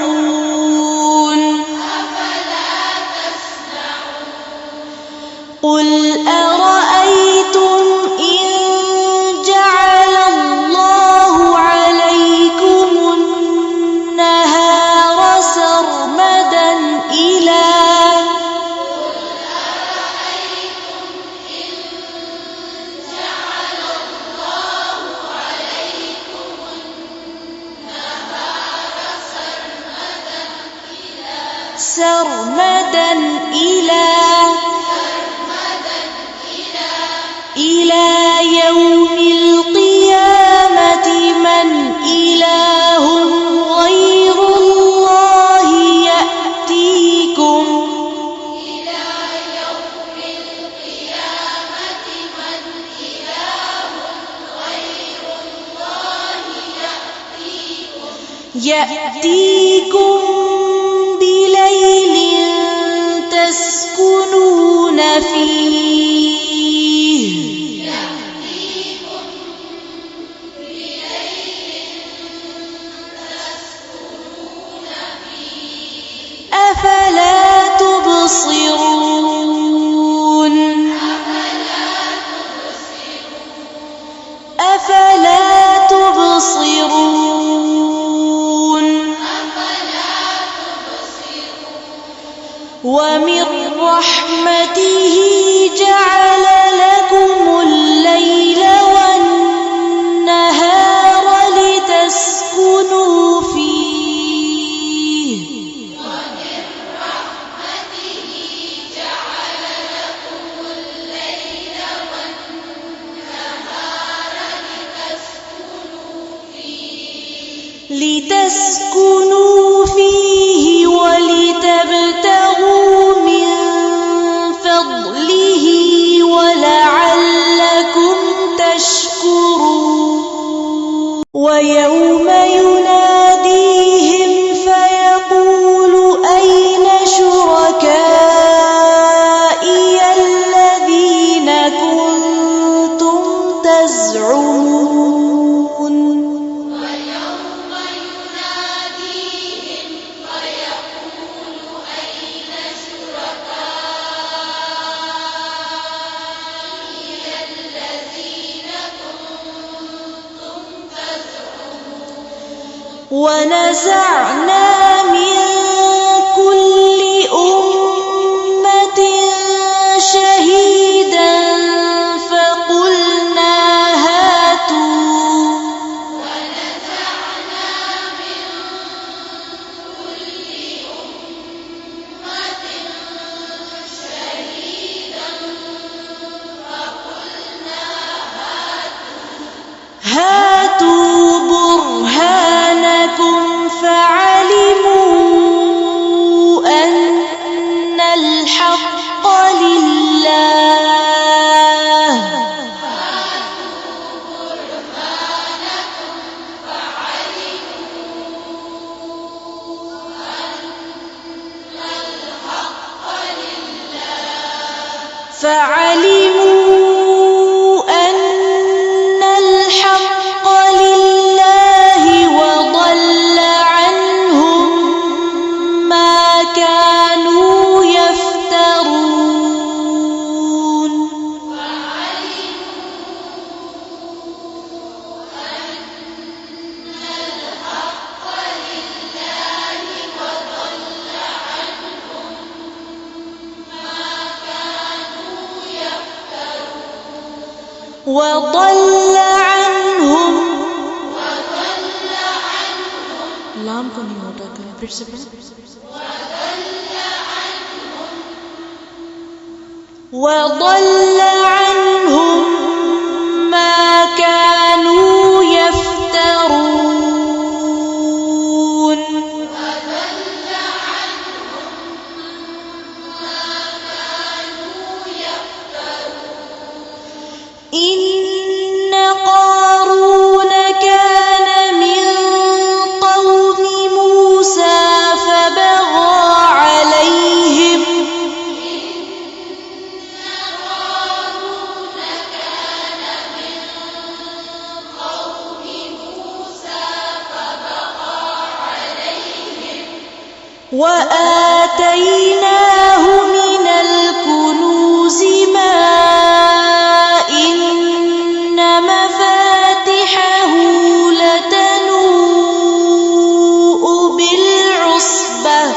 قل أرأيتم إن جعل الله عليكم النهار سرمدا إلى يوم القيامة من إله غير الله يأتيكم بليل تسكنون فيه أفلا تبصرون فيه جعل لكم الليل والنهار لتسكنوا فيه ومن رحمته جعل لكم الليل والنهار لتسكنوا فيه ولتبتغوا من فضله ولعلكم تشكرون ويوم يناديهم فيقول أين شركائي الذين كنتم تزعمون ويوم يناديهم فيقول أين شركائي الذين كنتم تزعمون ونزعنا من كل أمة شهيدا فقلنا هاتوا ونزعنا من كل أمة شهيدا فقلنا هاتوا برهانكم فعلموا أن الحق لله فعلموا أن الحق لله وضل عنهم ما كانوا يفترون وضل عنهم लाम को नहीं होता करें फिर से पढ़ें وضل عنهم ما كانوا يفترون إن قارون كان من قوم موسى فبغى عليهم وآتيناه من الكنوز ما إن مفاتحه لتنوء بالعصبة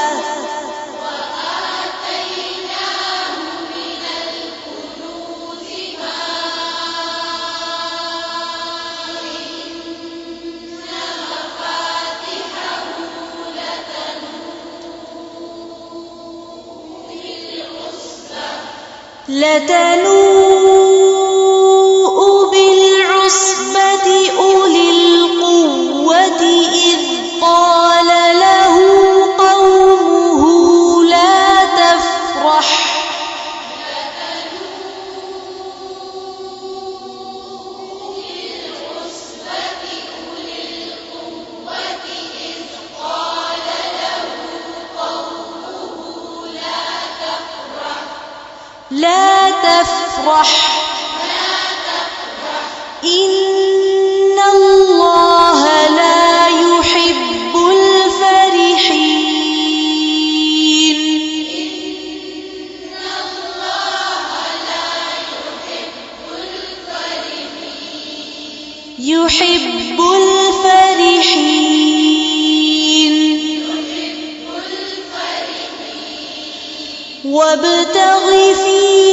لتنوء بالعصبة أولي القوة إذ قال له قومه لا تفرح لا تفرح إن الله لا يحب الفرحين يحب الفرحين وابتغ فيما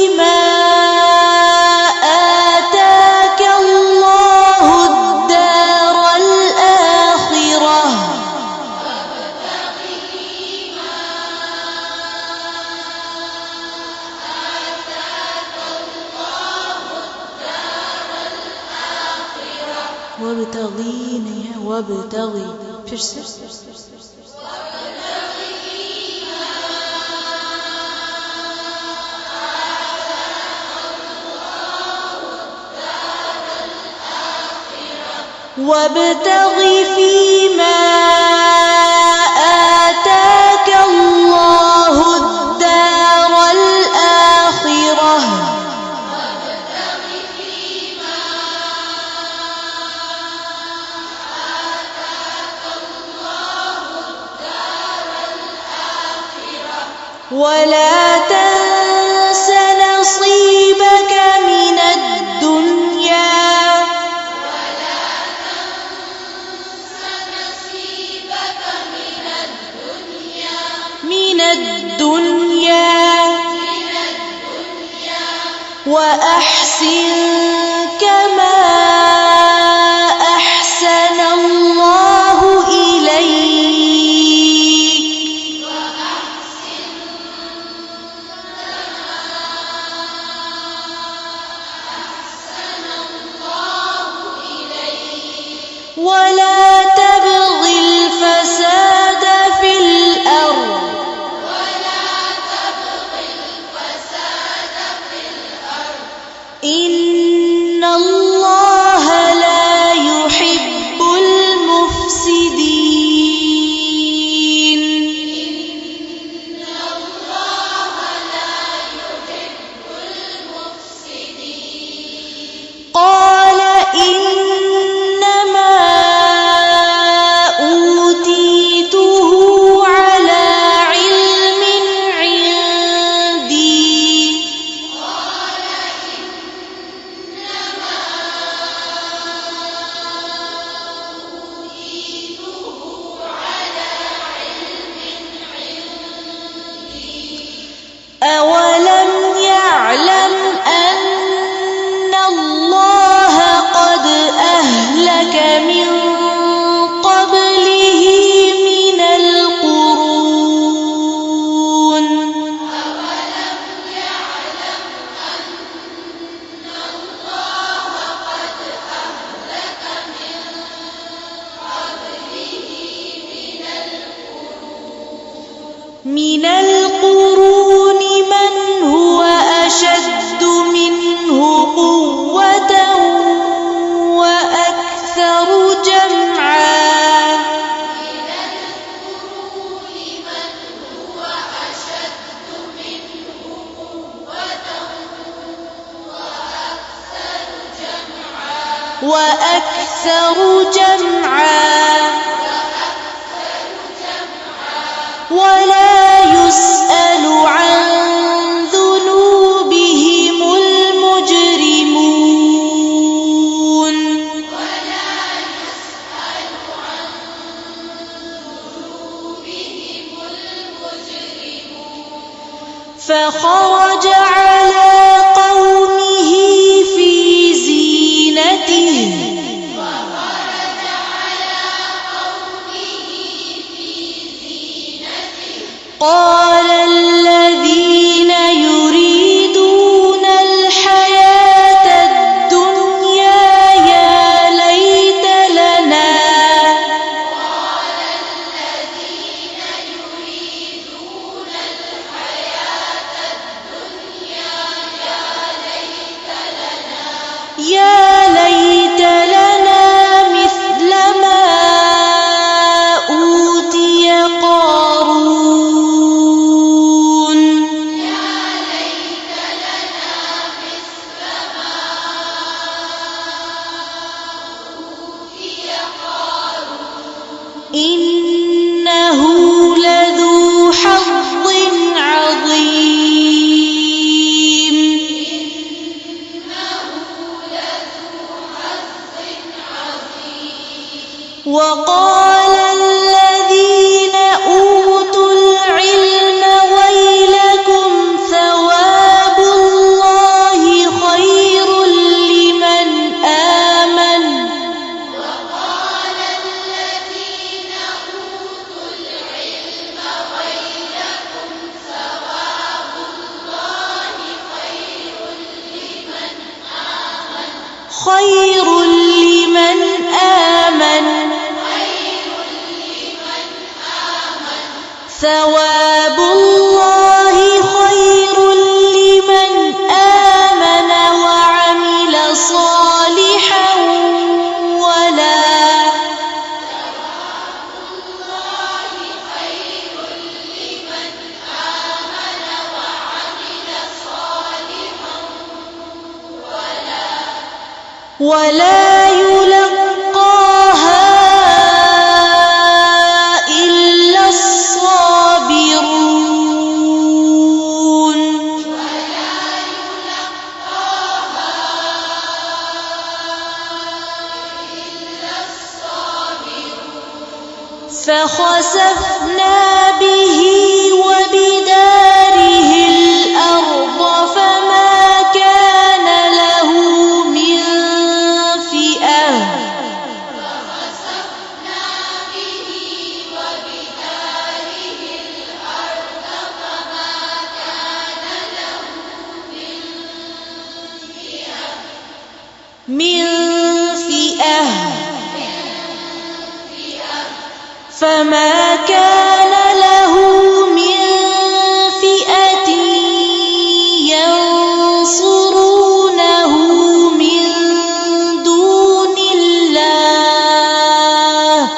وابتغي پرسه وابتغ فيما آتاك الله الدار الآخرة ولا تنس نصيبك من الدنيا وأحسن كما أحسن الله إليك ولا تبغ الفساد في الأرض إن الله لا يحب المفسدين قال إنما أوتيته على علم عندي أولم يعلم أن الله قد أهلك من قبله من القرون من القرون من هو أشد منه قوة وأكثر جمعا ولا يسأل عن ذنوبهم المجرمون فخرج على قومه في زينته قال الذين يريدون الحياة الدنيا يا ليت لنا مثل ما أوتي قارون إنه لذو حظ عظيم وقال الذين أوتوا العلم ويلكم ثواب الله خير لمن آمن خير لمن آمن ثواب الله خير لمن آمن وعمل صالحا ولا يلقاها إلا الصابرون فخسفنا به وبداره الأرض فما كان له من فئة فما كان له من فئة ينصرونه من دون الله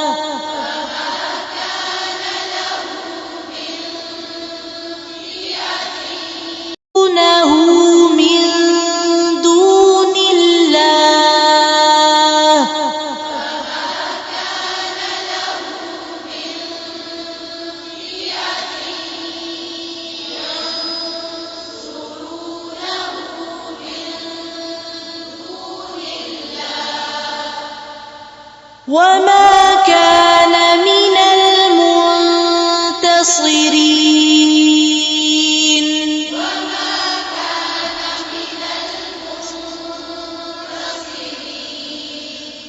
وما كان من المنتصرين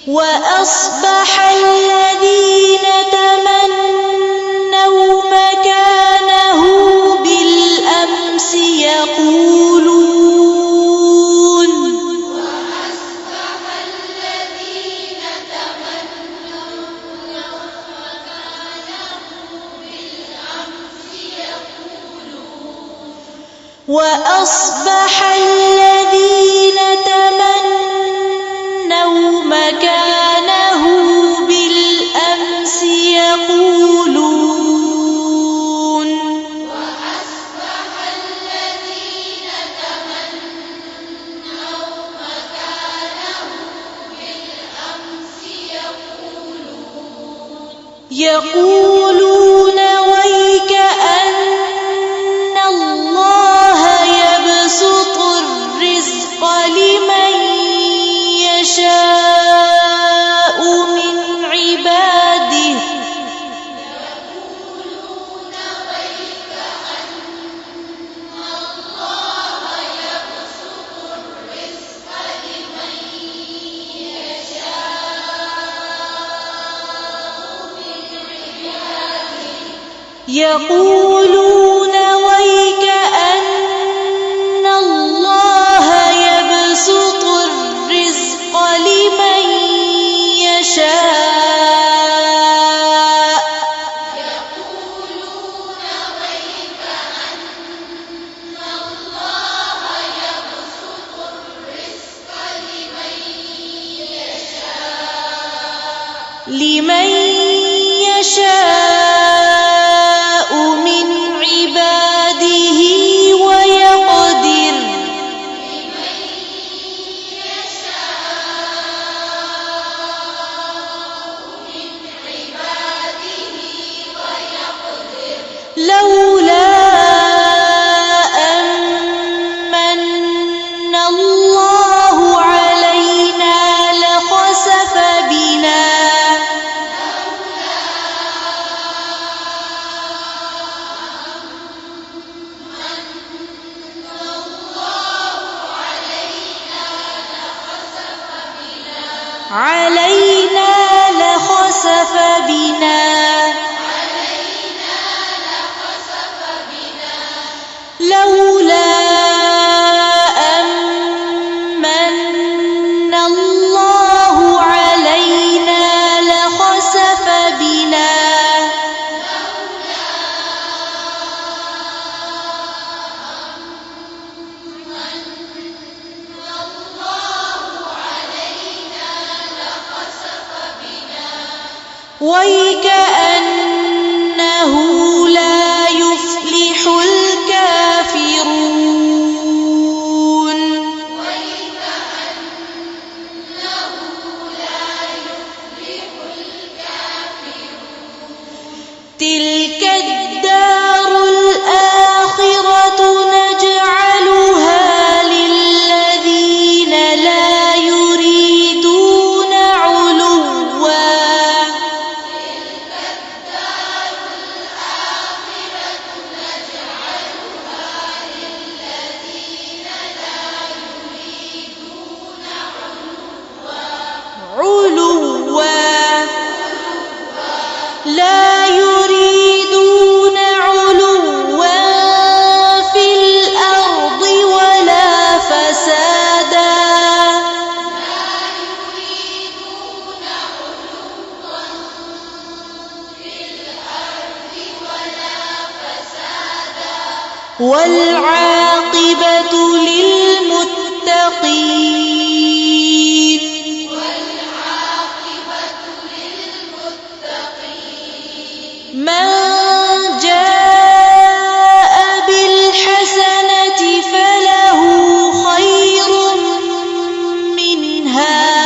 وأصبح الذين تمنوا مكانه بالأمس يقولون وأصبح الذين تمنوا مكانه بالأمس يقولون يقولون ويك أن الله يبسط الرزق لمن يشاء من عباده يقولون ويك أن الله يبسط الرزق لمن يشاء لمن يشاء من عباده ويقدر لولا أمن الله علينا لخسف بنا لخسف بنا وَيْكَأَنَّهُ لَا يُفْلِحُ الْكَافِرُونَ تِلْكَ الدَّارُ الْآخِرَةُ نَجْعَلُهَا لِلَّذِينَ لَا يُرِيدُونَ عُلُوًّا في الأرض ولا فسادا والعاقبة للمتقين من جاء بالحسنة فله خير منها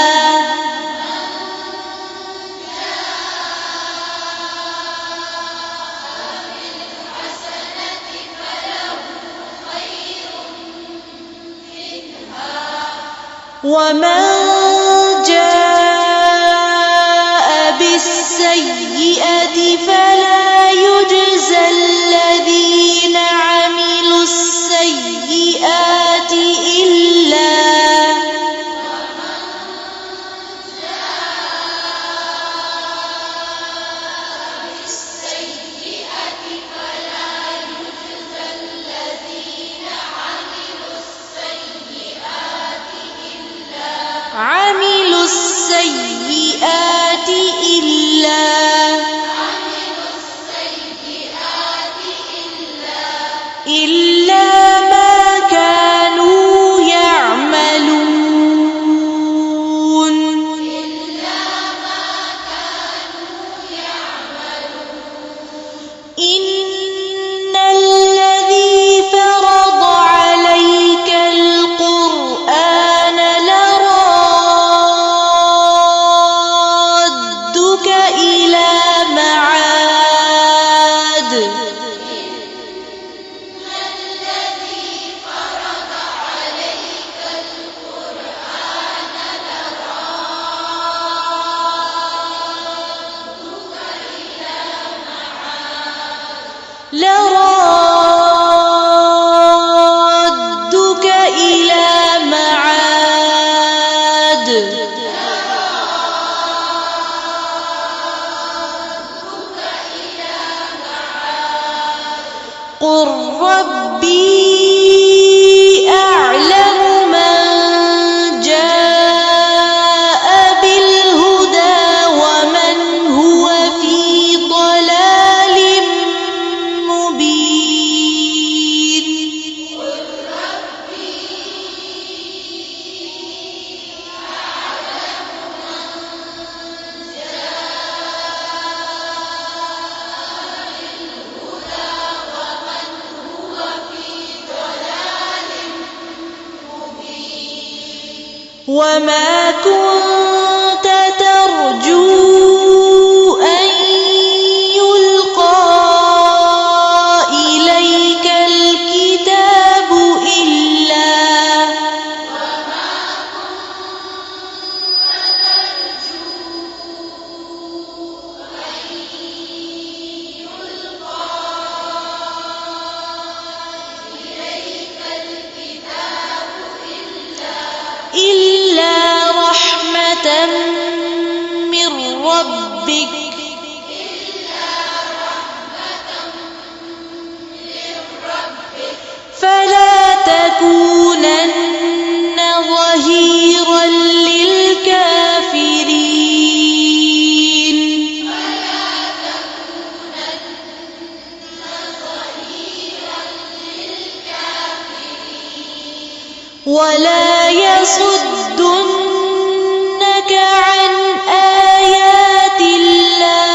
ومن جاء بالسيئة فلا يجزى الذين عملوا السيئات إلا إلا ما كانوا يعملون إن الذي فرض عليك القرآن لرادك إلى معاد لرادك إلى معاد قل ربي أعلم من جاء بالهدى ومن هو في ضلال مبين وما كنت ترجو أن يلقى إليك الكتاب إلا رحمة من ربك فلا تكونن ظهيرا للكافرين ولا يصدنك عن آيات الله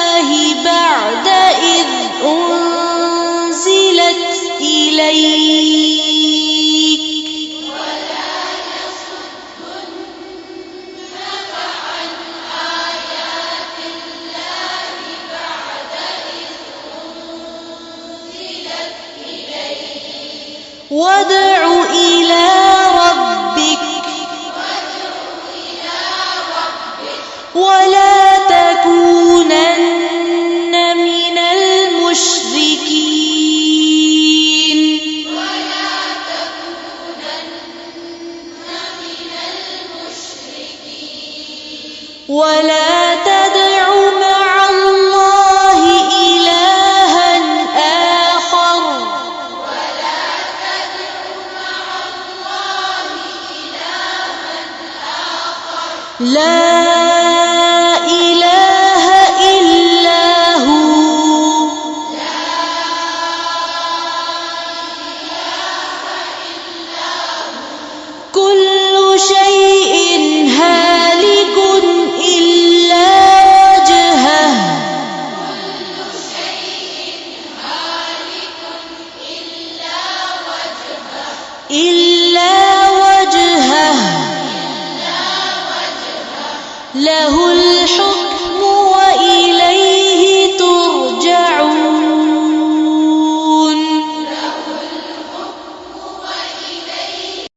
وادع إلى